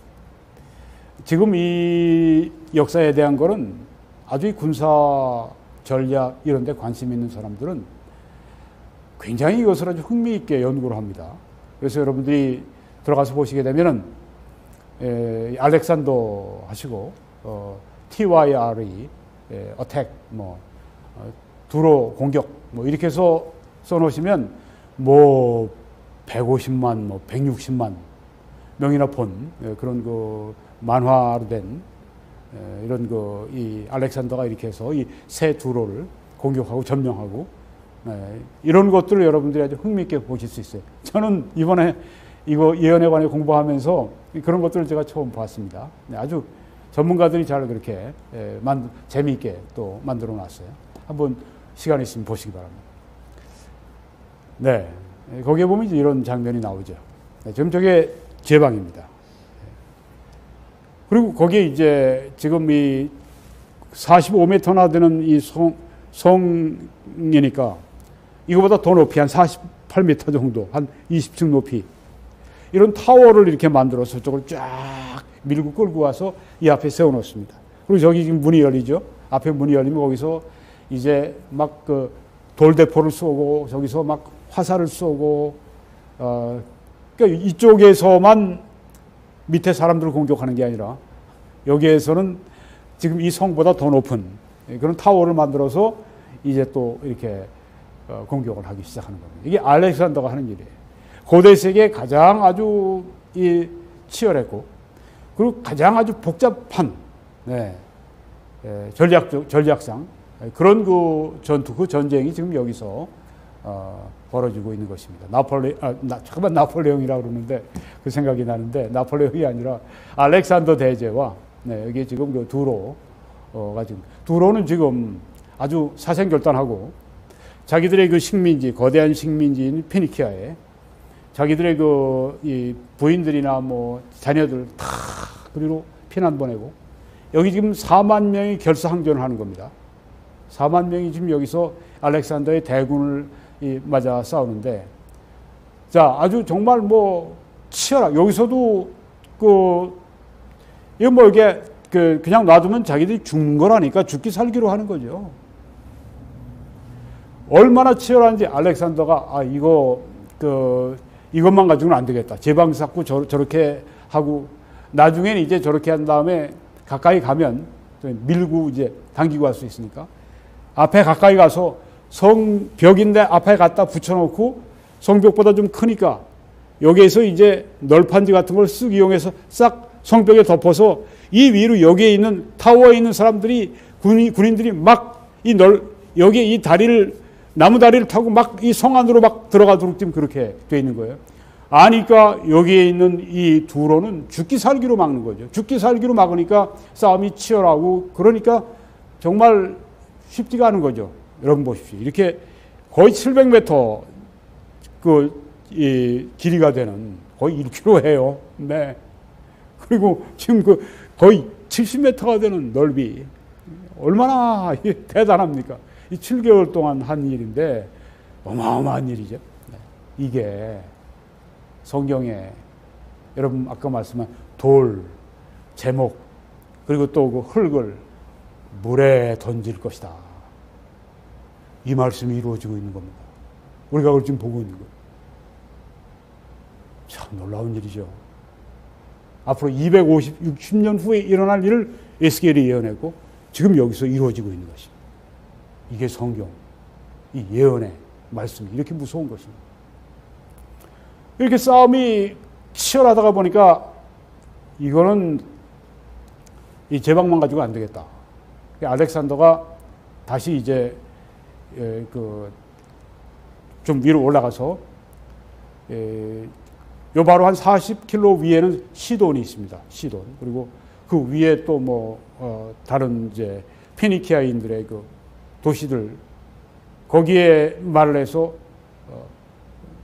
S1: 지금 이 역사에 대한 거는 아주 군사 전략 이런 데 관심 있는 사람들은 굉장히 이것을 아주 흥미있게 연구를 합니다. 그래서 여러분들이 들어가서 보시게 되면은 알렉산더 하시고 TYRE 어택 뭐 두로 공격 뭐 이렇게 해서 써놓으시면 뭐 150만 뭐 160만 명이나 본 그런 그 만화로 된 이런 이 알렉산더가 이렇게 해서 이 새 두로를 공격하고 점령하고 이런 것들을 여러분들이 아주 흥미있게 보실 수 있어요. 저는 이번에 이거 예언에 관해 공부하면서 그런 것들을 제가 처음 봤습니다. 아주 전문가들이 잘 그렇게 재미있게 또 만들어 놨어요. 한번 시간 있으면 보시기 바랍니다. 네. 거기에 보면 이제 이런 장면이 나오죠. 네, 지금 저게 제방입니다. 그리고 거기에 이제 지금 이 45m나 되는 이 성이니까 이거보다 더 높이 한 48m 정도, 한 20층 높이 이런 타워를 이렇게 만들어서 저쪽을 쫙 밀고 끌고 와서 이 앞에 세워놓습니다. 그리고 저기 지금 문이 열리죠. 앞에 문이 열리면 거기서 이제 막 그 돌대포를 쏘고 저기서 막 화살을 쏘고 그러니까 이쪽에서만 밑에 사람들을 공격하는 게 아니라 여기에서는 지금 이 성보다 더 높은 그런 타워를 만들어서 이제 또 이렇게 공격을 하기 시작하는 겁니다. 이게 알렉산더가 하는 일이에요. 고대 세계에 가장 아주 치열했고 그리고 가장 아주 복잡한 전략상 그런 그 전투, 그 전쟁이 지금 여기서 벌어지고 있는 것입니다. 나폴레옹이라고 그러는데 그 생각이 나는데 나폴레옹이 아니라 알렉산더 대제와 여기 지금 그 두로가 지금 두로는 지금 아주 사생결단하고 자기들의 그 식민지, 거대한 식민지인 피니키아에 자기들의 이 부인들이나 뭐 자녀들 다 그리로 피난 보내고 여기 지금 4만 명이 결사항전을 하는 겁니다. 4만 명이 지금 여기서 알렉산더의 대군을 맞아 싸우는데 자 아주 정말 뭐 치열하게 여기서도 이거 뭐 이게 그냥 놔두면 자기들이 죽는 거라니까 죽기 살기로 하는 거죠. 얼마나 치열한지 알렉산더가 이거 이것만 가지고는 안 되겠다. 제방 쌓고 저렇게 하고 나중에는 이제 저렇게 한 다음에 가까이 가면 밀고 이제 당기고 할 수 있으니까 앞에 가까이 가서 성벽인데 앞에 갖다 붙여놓고 성벽보다 좀 크니까 여기에서 이제 널판지 같은 걸 쓱 이용해서 싹 성벽에 덮어서 이 위로 여기에 있는 타워에 있는 사람들이 군인들이 막 여기에 이 다리를 나무 다리를 타고 막 이 성 안으로 막 들어가도록 지금 그렇게 돼 있는 거예요. 아니까 여기에 있는 이 두로는 죽기 살기로 막는 거죠. 죽기 살기로 막으니까 싸움이 치열하고 그러니까 정말 쉽지가 않은 거죠. 여러분 보십시오. 이렇게 거의 700m 이 길이가 되는 거의 1km 해요. 네. 그리고 지금 거의 70m가 되는 넓이. 얼마나 대단합니까? 이 7개월 동안 한 일인데 어마어마한 일이죠. 네. 이게 성경에 여러분 아까 말씀한 돌, 제목 그리고 또 그 흙을 물에 던질 것이다. 이 말씀이 이루어지고 있는 겁니다. 우리가 그걸 지금 보고 있는 거예요. 참 놀라운 일이죠. 앞으로 250년 후에 일어날 일을 에스겔이 예언했고 지금 여기서 이루어지고 있는 것입니다. 이게 성경, 이 예언의 말씀이 이렇게 무서운 것입니다. 이렇게 싸움이 치열하다가 보니까 이거는 이 제방만 가지고 안 되겠다. 알렉산더가 다시 이제 좀 위로 올라가서 요 바로 한 40km 위에는 시돈이 있습니다. 시돈. 그리고 그 위에 또 다른 이제 페니키아인들의 그 도시들 거기에 말을 해서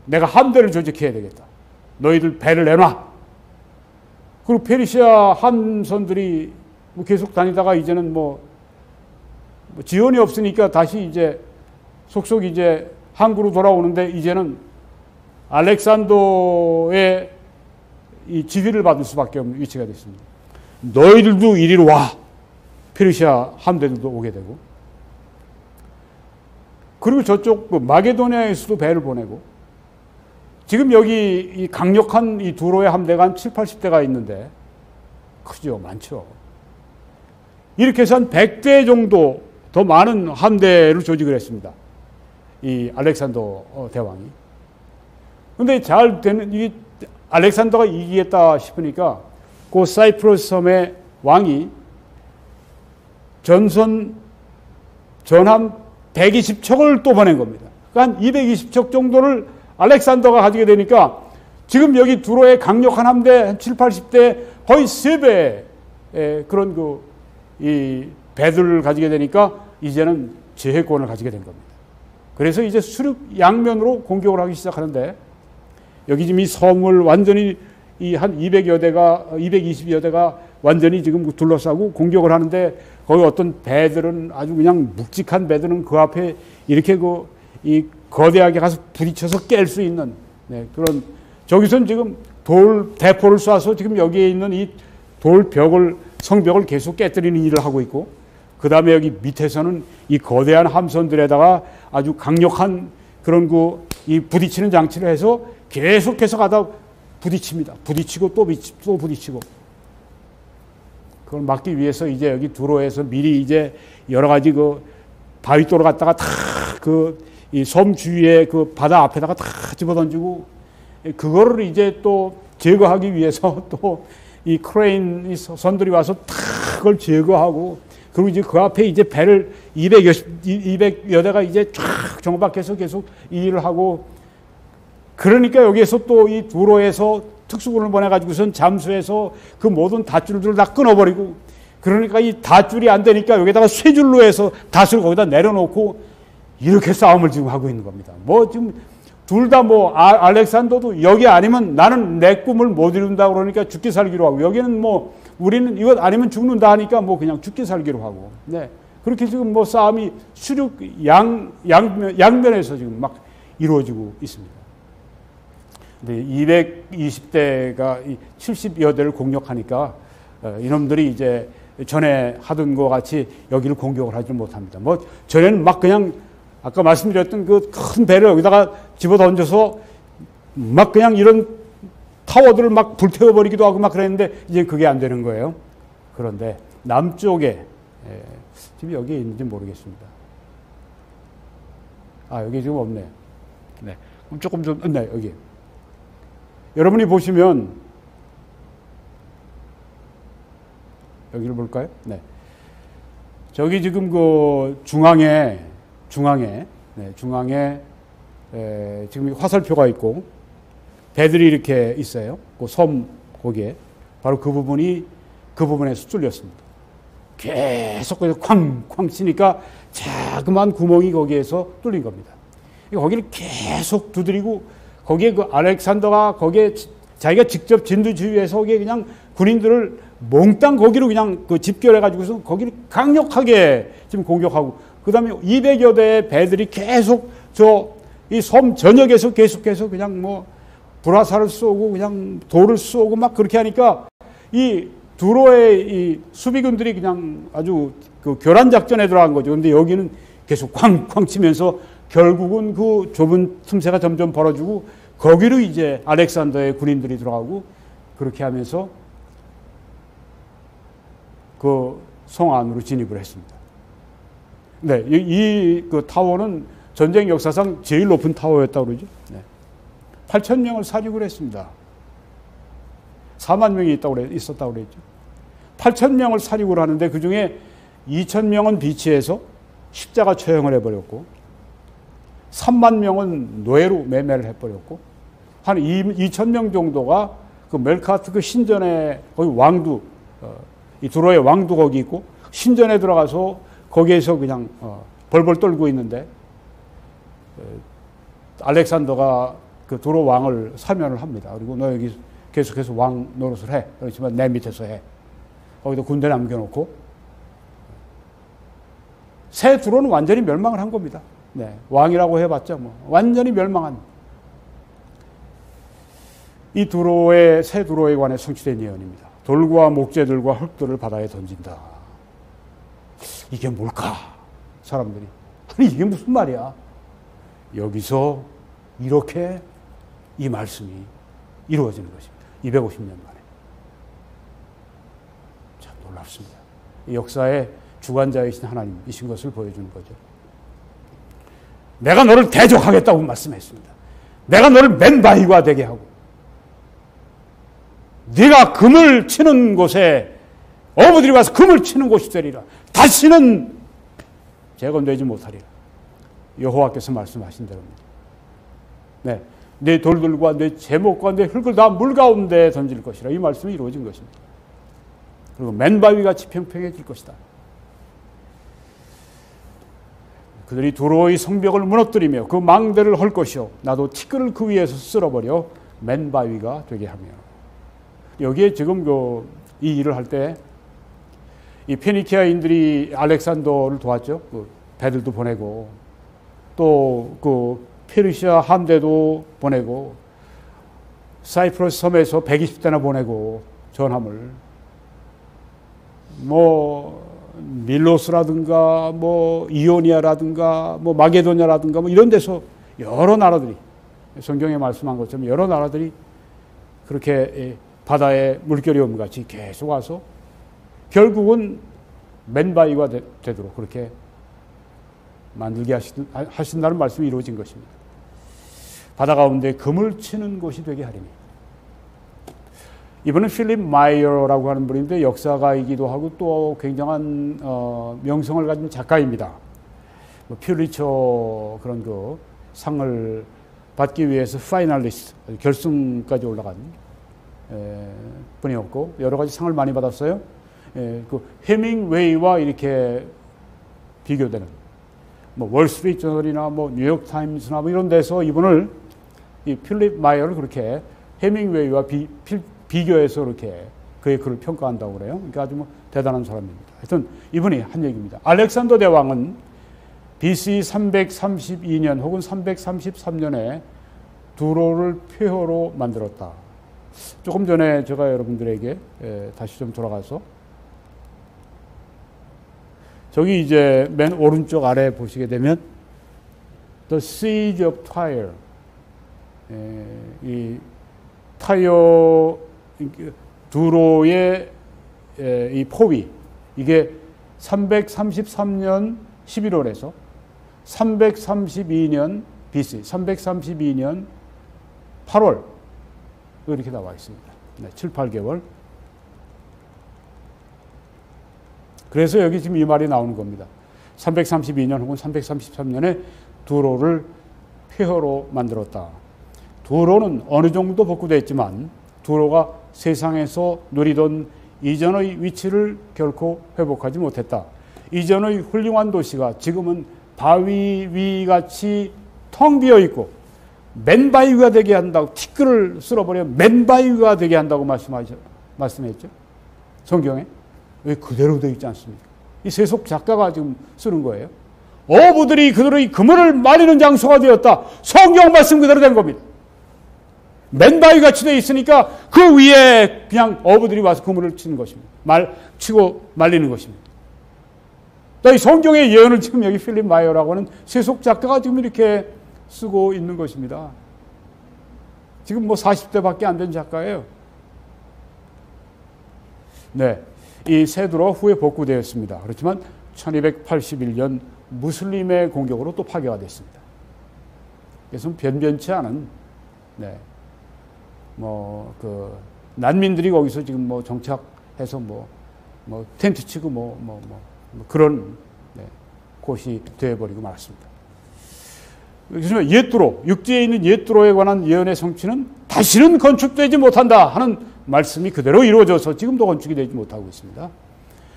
S1: 내가 함대를 조직해야 되겠다. 너희들 배를 내놔. 그리고 페르시아 함선들이 계속 다니다가 이제는 지원이 없으니까 다시 이제 속속 이제 항구로 돌아오는데 이제는 알렉산더의 이 지휘를 받을 수밖에 없는 위치가 됐습니다. 너희들도 이리로 와. 페르시아 함대들도 오게 되고. 그리고 저쪽 마게도니아에서도 배를 보내고. 지금 여기 이 강력한 이 두로의 함대가 한 7, 80대가 있는데 크죠. 많죠. 이렇게 해서 한 100대 정도 더 많은 함대를 조직을 했습니다. 이 알렉산더 대왕이. 근데 잘 되는, 이게 알렉산더가 이기겠다 싶으니까 그 사이프러스 섬의 왕이 전함 120척을 또 보낸 겁니다. 그러니까 한 220척 정도를 알렉산더가 가지게 되니까 지금 여기 두로의 강력한 함대 한 7, 80대 거의 3배의 그런 이 배들을 가지게 되니까 이제는 제해권을 가지게 된 겁니다. 그래서 이제 수륙 양면으로 공격을 하기 시작하는데 여기 지금 이 섬을 완전히 이 한 200여 대가, 220여 대가 완전히 지금 둘러싸고 공격을 하는데 거기 어떤 배들은 아주 그냥 묵직한 배들은 그 앞에 이렇게 이 거대하게 가서 부딪혀서 깰 수 있는 그런 저기서는 지금 돌 대포를 쏴서 지금 여기에 있는 이 돌벽을 성벽을 계속 깨뜨리는 일을 하고 있고 그 다음에 여기 밑에서는 이 거대한 함선들에다가 아주 강력한 그런 이 부딪히는 장치를 해서 계속해서 가다 부딪힙니다. 부딪히고 또 부딪히고. 그걸 막기 위해서 이제 여기 두로에서 미리 이제 여러 가지 바위돌을 갖다가 다 이 섬 주위에 바다 앞에다가 다 집어던지고 그거를 이제 또 제거하기 위해서 또 이 크레인 선들이 와서 다 그걸 제거하고 그리고 이제 그 앞에 이제 배를 200여 대가 이제 쫙 정박해서 계속 이 일을 하고 그러니까 여기에서 또 이 두로에서 특수군을 보내가지고선 잠수해서 그 모든 닷줄들을 다 끊어버리고 그러니까 이 닷줄이 안 되니까 여기다가 쇠줄로 해서 닷을 거기다 내려놓고 이렇게 싸움을 지금 하고 있는 겁니다. 지금 둘 다 알렉산더도 여기 아니면 나는 내 꿈을 못 이룬다 그러니까 죽기 살기로 하고 여기는 우리는 이것 아니면 죽는다 하니까 그냥 죽기 살기로 하고 네. 그렇게 지금 싸움이 수륙 양면에서 지금 막 이루어지고 있습니다. 근데 220대가 70여 대를 공격하니까 이놈들이 이제 전에 하던 것 같이 여기를 공격을 하지 못합니다. 전에는 막 그냥 아까 말씀드렸던 그 큰 배를 여기다가 집어 던져서 막 그냥 이런 타워들을 막 불태워버리기도 하고 막 그랬는데 이제 그게 안 되는 거예요. 그런데 남쪽에 지금 여기 있는지 모르겠습니다. 아, 여기 지금 없네요. 네. 그럼 조금 좀, 네, 여기. 여러분이 보시면, 여기를 볼까요? 네. 저기 지금 그 중앙에, 지금 화살표가 있고, 배들이 이렇게 있어요. 그 섬, 거기에. 바로 그 부분에서 뚫렸습니다. 계속 쾅쾅 치니까 자그마한 구멍이 거기에서 뚫린 겁니다. 거기를 계속 두드리고 거기에 그 알렉산더가 거기에 자기가 직접 진두지휘해서 거기에 그냥 군인들을 몽땅 거기로 그냥 그 집결해가지고서 거기를 강력하게 지금 공격하고 그 다음에 200여 대의 배들이 계속 이 섬 전역에서 계속해서 그냥 뭐 불화살을 쏘고 그냥 돌을 쏘고 막 그렇게 하니까 이 두로의 이 수비군들이 그냥 아주 그 교란 작전에 들어간 거죠. 근데 여기는 계속 쾅쾅 치면서 결국은 그 좁은 틈새가 점점 벌어지고 거기로 이제 알렉산더의 군인들이 들어가고 그렇게 하면서 그 성 안으로 진입을 했습니다. 네, 이 그 타워는 전쟁 역사상 제일 높은 타워였다고 그러죠. 네. 8,000명을 사륙을 했습니다. 4만 명이 있었다고 그랬죠. 8,000명을 사륙을 하는데 그 중에 2,000명은 비치에서 십자가 처형을 해버렸고 3만 명은 노예로 매매를 해버렸고 한 2,000명 정도가 그 멜카트 그 신전에 거기 왕두 이 두로의 왕두 거기 있고 신전에 들어가서 거기에서 그냥 벌벌 떨고 있는데 알렉산더가 그 두로 왕을 사면을 합니다. 그리고 너 여기 계속해서 왕 노릇을 해. 그렇지만 내 밑에서 해. 거기다 군대 남겨놓고 새 두로는 완전히 멸망을 한 겁니다. 네, 왕이라고 해봤자 뭐 완전히 멸망한 이 새 두로에 관해 성취된 예언입니다. 돌과 목재들과 흙들을 바다에 던진다. 이게 뭘까? 사람들이 아니 이게 무슨 말이야? 여기서 이렇게 이 말씀이 이루어지는 것입니다. 250년 만에. 참 놀랍습니다. 이 역사의 주관자이신 하나님이신 것을 보여주는 거죠. 내가 너를 대적하겠다고 말씀했습니다. 내가 너를 맨바위가 되게 하고 네가 금을 치는 곳에 어부들이 와서 금을 치는 곳이 되리라. 다시는 재건되지 못하리라. 여호와께서 말씀하신 대로입니다. 네, 내 돌들과 내 제목과 내 흙을 다 물 가운데 던질 것이라. 이 말씀이 이루어진 것입니다. 그리고 맨바위같이 평평해질 것이다. 그들이 두로의 성벽을 무너뜨리며 그 망대를 헐 것이요 나도 티끌을 그 위에서 쓸어버려 맨바위가 되게 하며. 여기에 지금 이 일을 할 때 이 페니키아인들이 알렉산더를 도왔죠. 그 배들도 보내고 또 그 페르시아 함대도 보내고 사이프러스 섬에서 120대나 보내고 전함을 뭐 밀로스라든가 뭐 이오니아라든가 뭐 마게도냐라든가 뭐 이런 데서 여러 나라들이 성경에 말씀한 것처럼 여러 나라들이 그렇게 바다에 물결이 오면 같이 계속 와서 결국은 맨바위가 되도록 그렇게 만들게 하신다는 말씀이 이루어진 것입니다. 바다 가운데 금을 치는 곳이 되게 하리니. 이분은 필립 마이어라고 하는 분인데 역사가이기도 하고 또 굉장한 명성을 가진 작가입니다. 뭐 퓰리처 그런 그 상을 받기 위해서 파이널리스트 결승까지 올라간 분이었고 여러 가지 상을 많이 받았어요. 그 해밍웨이와 이렇게 비교되는 뭐 월스트리트 저널이나 뭐 뉴욕 타임스나 뭐 이런 데서 이분을 이 필립 마이어를 그렇게 해밍웨이와 비교해서 이렇게 그의 글을 평가한다고 그래요. 그러니까 아주 뭐 대단한 사람입니다. 하여튼 이분이 한 얘기입니다. 알렉산더 대왕은 BC 332년 혹은 333년에 두로를 폐허로 만들었다. 조금 전에 제가 여러분들에게 다시 좀 돌아가서 저기 이제 맨 오른쪽 아래 보시게 되면 The Siege of Tyre 이 타이어 두로의 이 포위, 이게 333년 11월에서 332년 BC, 332년 8월 이렇게 나와 있습니다. 7, 8개월. 그래서 여기 지금 이 말이 나오는 겁니다. 332년 혹은 333년에 두로를 폐허로 만들었다. 두로는 어느 정도 복구되어 있지만 두로가 세상에서 누리던 이전의 위치를 결코 회복하지 못했다. 이전의 훌륭한 도시가 지금은 바위 위같이 텅 비어 있고 맨바위가 되게 한다고, 티끌을 쓸어버려 맨바위가 되게 한다고 말씀했죠. 성경에. 왜 그대로 되어 있지 않습니까? 이 세속 작가가 지금 쓰는 거예요. 어부들이 그들의 그물을 마리는 장소가 되었다. 성경 말씀 그대로 된 겁니다. 맨바위 같이 되어 있으니까 그 위에 그냥 어부들이 와서 그물을 치는 것입니다. 치고 말리는 것입니다. 이 성경의 예언을 지금 여기 필립 마이어라고 하는 세속 작가가 지금 이렇게 쓰고 있는 것입니다. 지금 뭐 40대밖에 안 된 작가예요. 네. 이 세두로 후에 복구되었습니다. 그렇지만 1281년 무슬림의 공격으로 또 파괴가 됐습니다. 그래서 변변치 않은, 난민들이 거기서 지금 뭐 정착해서 텐트 치고 그런 곳이 되어버리고 말았습니다. 그래서 옛두로, 육지에 있는 옛두로에 관한 예언의 성취는 다시는 건축되지 못한다 하는 말씀이 그대로 이루어져서 지금도 건축이 되지 못하고 있습니다.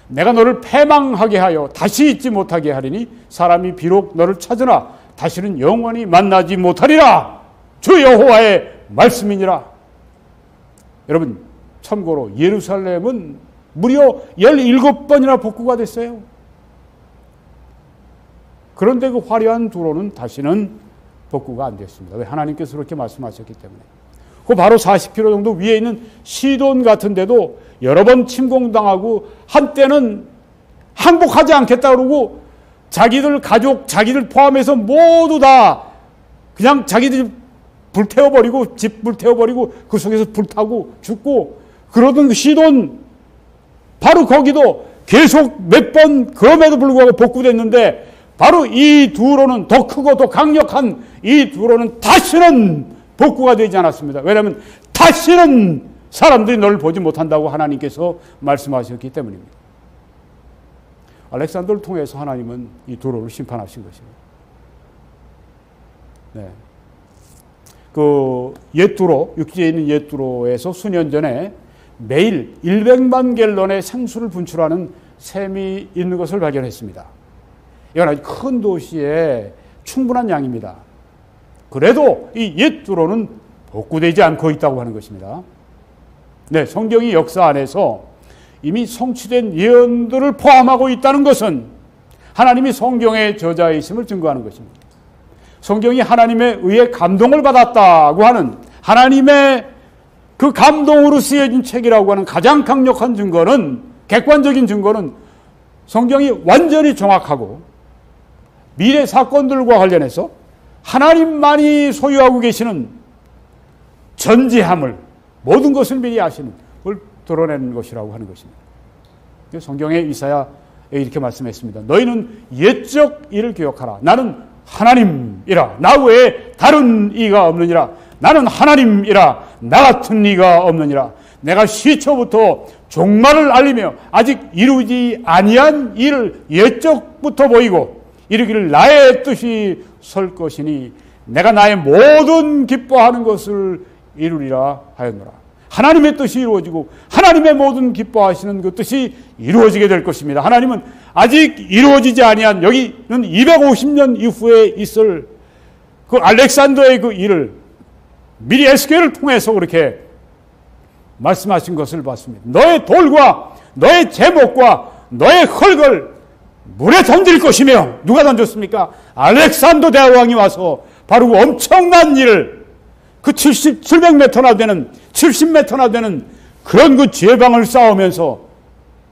S1: 내가 너를 패망하게 하여 다시 잊지 못하게 하리니 사람이 비록 너를 찾으나 다시는 영원히 만나지 못하리라. 주 여호와의 말씀이니라. 여러분, 참고로 예루살렘은 무려 17번이나 복구가 됐어요. 그런데 그 화려한 두로는 다시는 복구가 안 됐습니다. 왜? 하나님께서 그렇게 말씀하셨기 때문에. 그 바로 40km 정도 위에 있는 시돈 같은 데도 여러 번 침공당하고 한때는 항복하지 않겠다 그러고 자기들 가족, 자기들 포함해서 모두 다 그냥 자기들 불태워버리고 집 불태워버리고 그 속에서 불타고 죽고 그러던 그 시돈, 바로 거기도 계속 몇 번 그럼에도 불구하고 복구됐는데 바로 이 두로는, 더 크고 더 강력한 이 두로는 다시는 복구가 되지 않았습니다. 왜냐하면 다시는 사람들이 너를 보지 못한다고 하나님께서 말씀하셨기 때문입니다. 알렉산더를 통해서 하나님은 이 두로를 심판하신 것입니다. 그 옛두로, 육지에 있는 옛두로에서 수년 전에 매일 100만 갤런의 생수를 분출하는 샘이 있는 것을 발견했습니다. 이건 아주 큰 도시에 충분한 양입니다. 그래도 이 옛두로는 복구되지 않고 있다고 하는 것입니다. 성경이 역사 안에서 이미 성취된 예언들을 포함하고 있다는 것은 하나님이 성경의 저자이심을 증거하는 것입니다. 성경이 하나님에 의해 감동을 받았다고 하는 하나님의 그 감동으로 쓰여진 책이라고 하는 가장 강력한 증거는, 객관적인 증거는 성경이 완전히 정확하고 미래 사건들과 관련해서 하나님만이 소유하고 계시는 전지함을, 모든 것을 미리 아시는 걸 드러내는 것이라고 하는 것입니다. 성경의 이사야에 이렇게 말씀했습니다. 너희는 옛적 일을 기억하라. 나는 하나님이라. 나 외에 다른 이가 없느니라. 나는 하나님이라. 나 같은 이가 없느니라. 내가 시초부터 종말을 알리며 아직 이루지 아니한 일을 옛적부터 보이고 이르기를 나의 뜻이 설 것이니 내가 나의 모든 기뻐하는 것을 이루리라 하였노라. 하나님의 뜻이 이루어지고 하나님의 모든 기뻐하시는 그 뜻이 이루어지게 될 것입니다. 하나님은 아직 이루어지지 아니한, 여기는 250년 이후에 있을 그 알렉산더의 그 일을 미리 에스겔을 통해서 그렇게 말씀하신 것을 봤습니다. 너의 돌과 너의 제목과 너의 흙을 물에 던질 것이며, 누가 던졌습니까? 알렉산더 대왕이 와서 바로 그 엄청난 일을, 그 700m나 되는, 70m나 되는 그런 그 제방을 쌓으면서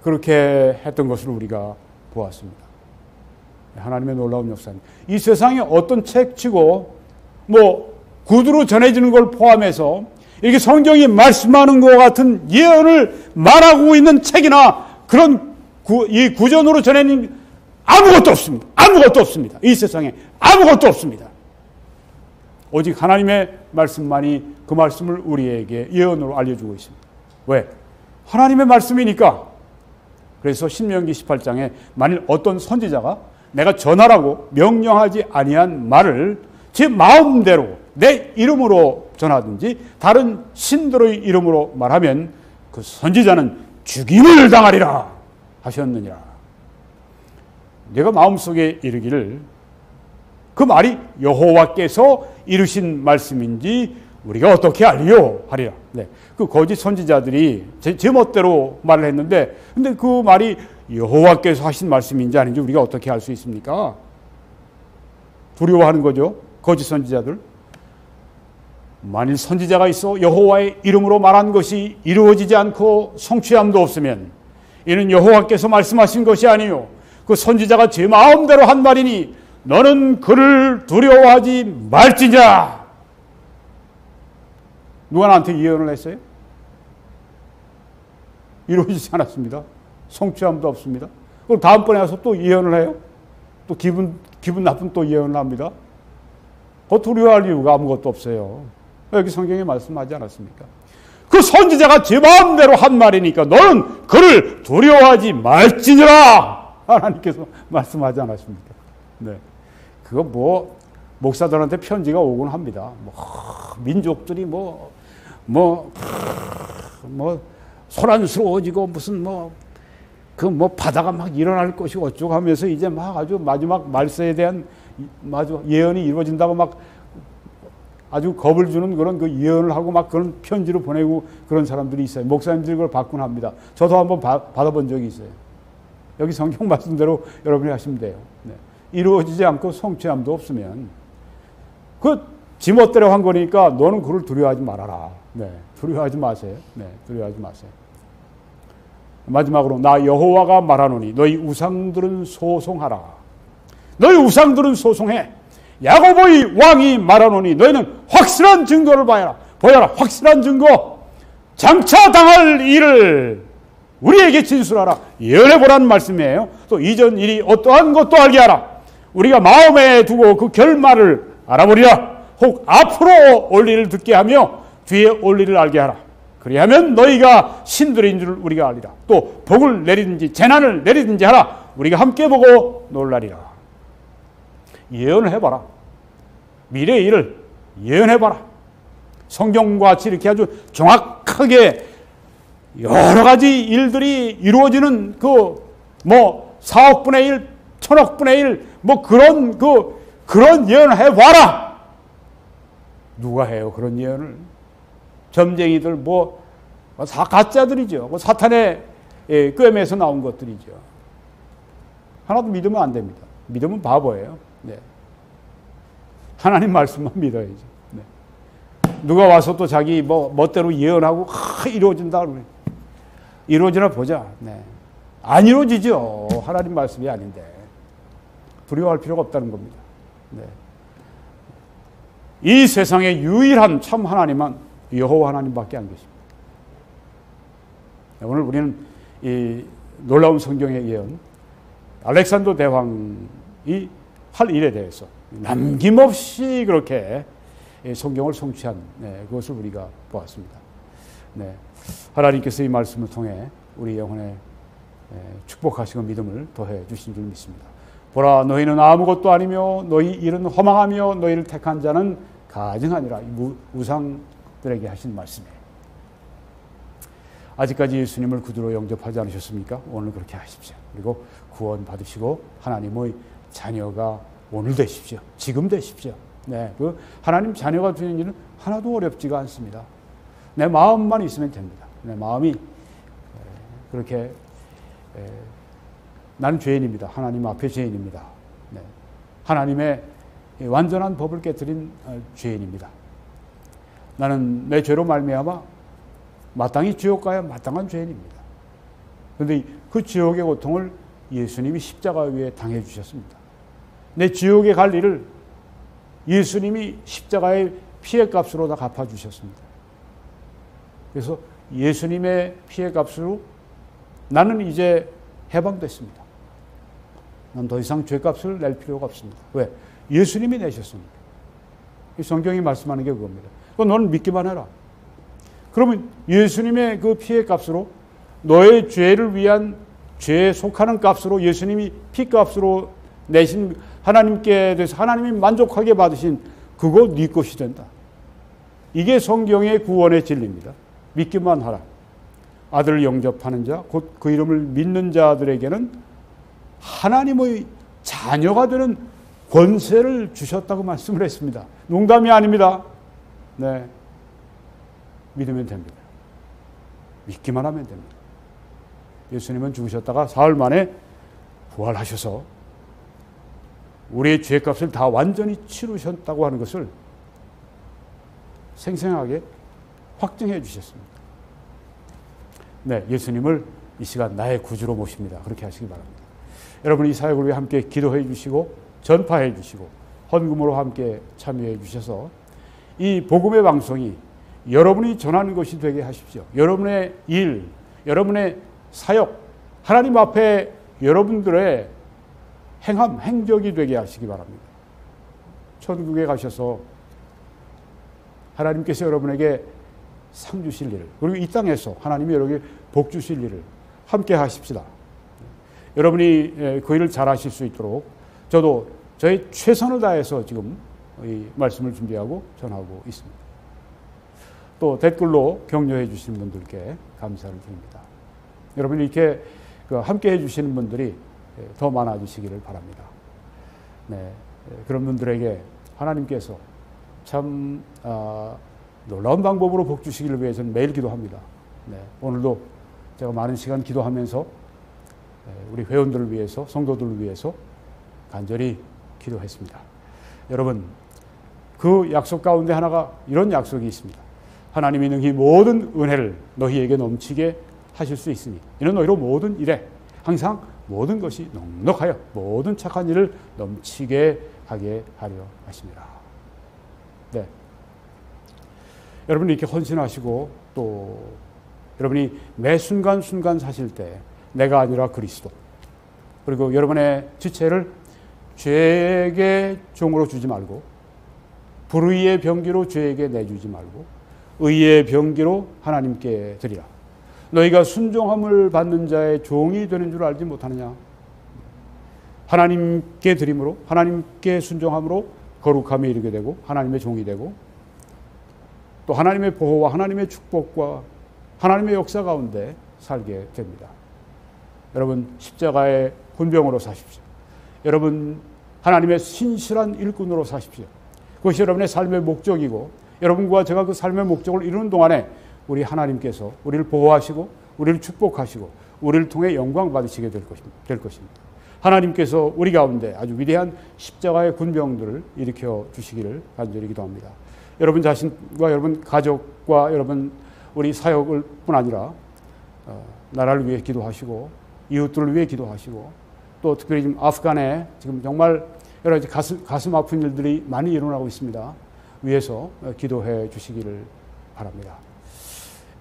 S1: 그렇게 했던 것을 우리가 보았습니다. 하나님의 놀라운 역사입니다. 이 세상에 어떤 책치고 구두로 전해지는 걸 포함해서 이렇게 성경이 말씀하는 것 같은 예언을 말하고 있는 책이나 그런 이 구전으로 전해진 아무것도 없습니다. 아무것도 없습니다. 이 세상에 아무것도 없습니다. 오직 하나님의 말씀만이 그 말씀을 우리에게 예언으로 알려주고 있습니다. 왜? 하나님의 말씀이니까. 그래서 신명기 18장에 만일 어떤 선지자가 내가 전하라고 명령하지 아니한 말을 제 마음대로 내 이름으로 전하든지 다른 신들의 이름으로 말하면 그 선지자는 죽임을 당하리라 하셨느니라. 내가 마음속에 이르기를 그 말이 여호와께서 이루신 말씀인지 우리가 어떻게 알리요 하리라. 네. 그 거짓 선지자들이 제 멋대로 말을 했는데 근데 그 말이 여호와께서 하신 말씀인지 아닌지 우리가 어떻게 알 수 있습니까? 두려워하는 거죠. 거짓 선지자들. 만일 선지자가 있어 여호와의 이름으로 말한 것이 이루어지지 않고 성취함도 없으면 이는 여호와께서 말씀하신 것이 아니요 그 선지자가 제 마음대로 한 말이니 너는 그를 두려워하지 말지니라. 누가 나한테 예언을 했어요? 이루어지지 않았습니다. 성취함도 없습니다. 그럼 다음번에 와서 또 예언을 해요? 또 기분 나쁜 또 예언을 합니다. 두려워할 이유가 아무것도 없어요. 여기 성경에 말씀하지 않았습니까? 그 선지자가 제 마음대로 한 말이니까 너는 그를 두려워하지 말지니라. 하나님께서 말씀하지 않았습니까? 네. 그거 목사들한테 편지가 오곤 합니다. 민족들이 소란스러워지고 무슨 바다가 막 일어날 것이 어쩌고 하면서 이제 막 아주 마지막 말세에 대한 예언이 이루어진다고 막 아주 겁을 주는 그런 그 예언을 하고 막 그런 편지를 보내고 그런 사람들이 있어요. 목사님들이 그걸 받곤 합니다. 저도 한번 받아본 적이 있어요. 여기 성경 말씀대로 여러분이 하시면 돼요. 네. 이루어지지 않고 성취함도 없으면 지멋대로 한 거니까 너는 그를 두려워하지 말아라. 네. 두려워하지 마세요. 네. 두려워하지 마세요. 마지막으로 나 여호와가 말하노니 너희 우상들은 소송하라. 너희 우상들은 소송해. 야곱의 왕이 말하노니 너희는 확실한 증거를 보여라. 확실한 증거. 장차 당할 일을 우리에게 진술하라. 예언해보라는 말씀이에요. 또 이전 일이 어떠한 것도 알게 하라. 우리가 마음에 두고 그 결말을 알아보리라. 혹 앞으로 올 일을 듣게 하며 뒤에 올 일을 알게 하라. 그리하면 너희가 신들인 줄 우리가 알리라. 또 복을 내리든지 재난을 내리든지 하라. 우리가 함께 보고 놀라리라. 예언을 해봐라. 미래의 일을 예언해봐라. 성경과 같이 이렇게 아주 정확하게 여러 가지 일들이 이루어지는 4억 분의 1, 1000억 분의 1, 그런 예언을 해봐라. 누가 해요, 그런 예언을? 점쟁이들, 가짜들이죠. 사탄의 꿰매에서 나온 것들이죠. 하나도 믿으면 안 됩니다. 믿으면 바보예요. 네. 하나님 말씀만 믿어야죠. 네. 누가 와서 또 자기 멋대로 예언하고 이루어진다 그러면 이루어지나 보자. 네. 안 이루어지죠. 하나님 말씀이 아닌데. 두려워할 필요가 없다는 겁니다. 네. 이 세상에 유일한 참 하나님은 여호와 하나님밖에 안 계십니다. 오늘 우리는 이 놀라운 성경의 예언, 알렉산더 대왕이 할 일에 대해서 남김없이 그렇게 성경을 성취한 그것을 우리가 보았습니다. 네. 하나님께서 이 말씀을 통해 우리 영혼에 축복하시고 믿음을 더해 주신 줄 믿습니다. 보라, 너희는 아무것도 아니며 너희 일은 허망하며 너희를 택한 자는 가증하니라. 우상들에게 하신 말씀이에요. 아직까지 예수님을 구주로 영접하지 않으셨습니까? 오늘 그렇게 하십시오. 그리고 구원 받으시고 하나님의 자녀가 오늘 되십시오. 지금 되십시오. 네, 그 하나님 자녀가 되는 일은 하나도 어렵지가 않습니다. 내 마음만 있으면 됩니다. 내 마음이 그렇게 나는 죄인입니다. 하나님 앞에 죄인입니다. 네. 하나님의 완전한 법을 깨뜨린 죄인입니다. 나는 내 죄로 말미암아 마땅히 지옥 가야 마땅한 죄인입니다. 그런데 그 지옥의 고통을 예수님이 십자가 위에 당해 주셨습니다. 내 지옥에 갈 일을 예수님이 십자가에 피해 값으로 다 갚아주셨습니다. 그래서 예수님의 피해 값으로 나는 이제 해방됐습니다. 난 더 이상 죄값을 낼 필요가 없습니다. 왜? 예수님이 내셨습니다. 이 성경이 말씀하는 게 그겁니다. 너는 믿기만 해라. 그러면 예수님의 그 피해 값으로 너의 죄를 위한 죄에 속하는 값으로 예수님이 피값으로 내신 하나님께 대해서 하나님이 만족하게 받으신 그거 네 것이 된다. 이게 성경의 구원의 진리입니다. 믿기만 하라. 아들을 영접하는 자, 곧 그 이름을 믿는 자들에게는 하나님의 자녀가 되는 권세를 주셨다고 말씀을 했습니다. 농담이 아닙니다. 네, 믿으면 됩니다. 믿기만 하면 됩니다. 예수님은 죽으셨다가 사흘 만에 부활하셔서 우리의 죄값을 다 완전히 치르셨다고 하는 것을 생생하게 확증해 주셨습니다. 네, 예수님을 이 시간 나의 구주로 모십니다. 그렇게 하시기 바랍니다. 여러분 이 사역을 위해 함께 기도해 주시고 전파해 주시고 헌금으로 함께 참여해 주셔서 이 복음의 방송이 여러분이 전하는 것이 되게 하십시오. 여러분의 일, 여러분의 사역, 하나님 앞에 여러분들의 행함, 행적이 되게 하시기 바랍니다. 천국에 가셔서 하나님께서 여러분에게 상 주실 일을, 그리고 이 땅에서 하나님이 여러분에게 복 주실 일을 함께 하십시다. 여러분이 그 일을 잘 하실 수 있도록 저도 저의 최선을 다해서 지금 이 말씀을 준비하고 전하고 있습니다. 또 댓글로 격려해 주시는 분들께 감사를 드립니다. 여러분이 이렇게 함께 해주시는 분들이 더 많아지시기를 바랍니다. 네, 그런 분들에게 하나님께서 참 놀라운 방법으로 복 주시기를 위해 저는 매일 기도합니다. 네, 오늘도 제가 많은 시간 기도하면서 우리 회원들을 위해서, 성도들을 위해서 간절히 기도했습니다. 여러분, 그 약속 가운데 하나가 이런 약속이 있습니다. 하나님이 능히 모든 은혜를 너희에게 넘치게 하실 수 있으니 이는 너희로 모든 일에 항상 모든 것이 넉넉하여 모든 착한 일을 넘치게 하게 하려 하십니다. 네, 여러분이 이렇게 헌신하시고 또 여러분이 매 순간순간 사실 때 내가 아니라 그리스도, 그리고 여러분의 지체를 죄에게 종으로 주지 말고 불의의 병기로 죄에게 내주지 말고 의의 병기로 하나님께 드리라. 너희가 순종함을 받는 자의 종이 되는 줄 알지 못하느냐. 하나님께 드림으로, 하나님께 순종함으로 거룩함에 이르게 되고 하나님의 종이 되고 또 하나님의 보호와 하나님의 축복과 하나님의 역사 가운데 살게 됩니다. 여러분 십자가의 군병으로 사십시오. 여러분 하나님의 신실한 일꾼으로 사십시오. 그것이 여러분의 삶의 목적이고 여러분과 제가 그 삶의 목적을 이루는 동안에 우리 하나님께서 우리를 보호하시고 우리를 축복하시고 우리를 통해 영광 받으시게 될 것입니다. 하나님께서 우리 가운데 아주 위대한 십자가의 군병들을 일으켜 주시기를 간절히 기도합니다. 여러분 자신과 여러분 가족과 여러분 우리 사역을 뿐 아니라 나라를 위해 기도하시고 이웃들을 위해 기도하시고 또 특별히 지금 아프간에 지금 정말 여러 가지 가슴 아픈 일들이 많이 일어나고 있습니다. 위해서 기도해 주시기를 바랍니다.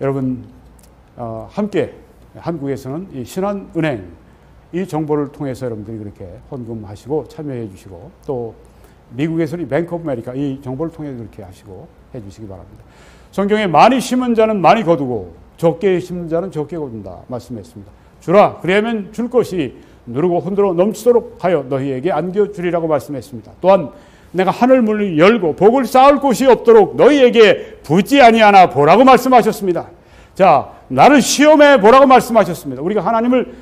S1: 여러분 함께 한국에서는 이 신한은행 이 정보를 통해서 여러분들이 그렇게 헌금하시고 참여해 주시고 또 미국에서는 이 뱅크 오브 아메리카 이 정보를 통해 그렇게 하시고 해 주시기 바랍니다. 성경에 많이 심은 자는 많이 거두고 적게 심은 자는 적게 거둔다 말씀했습니다. 주라 그리하면 줄 것이 누르고 흔들어 넘치도록 하여 너희에게 안겨주리라고 말씀했습니다. 또한 내가 하늘 문을 열고 복을 쌓을 곳이 없도록 너희에게 붓지 아니하나 보라고 말씀하셨습니다. 자, 나를 시험해 보라고 말씀하셨습니다. 우리가 하나님을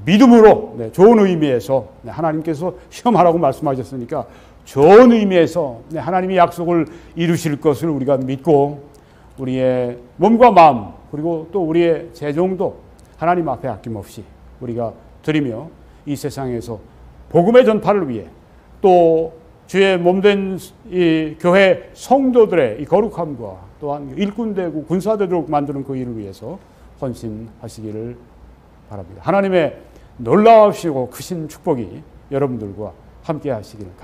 S1: 믿음으로 좋은 의미에서 하나님께서 시험하라고 말씀하셨으니까 좋은 의미에서 하나님이 약속을 이루실 것을 우리가 믿고 우리의 몸과 마음 그리고 또 우리의 재정도 하나님 앞에 아낌없이 우리가 드리며 이 세상에서 복음의 전파를 위해 또 주의 몸된 이 교회 성도들의 이 거룩함과 또한 일꾼되고 군사되도록 만드는 그 일을 위해서 헌신하시기를 바랍니다. 하나님의 놀라우시고 크신 축복이 여러분들과 함께 하시기를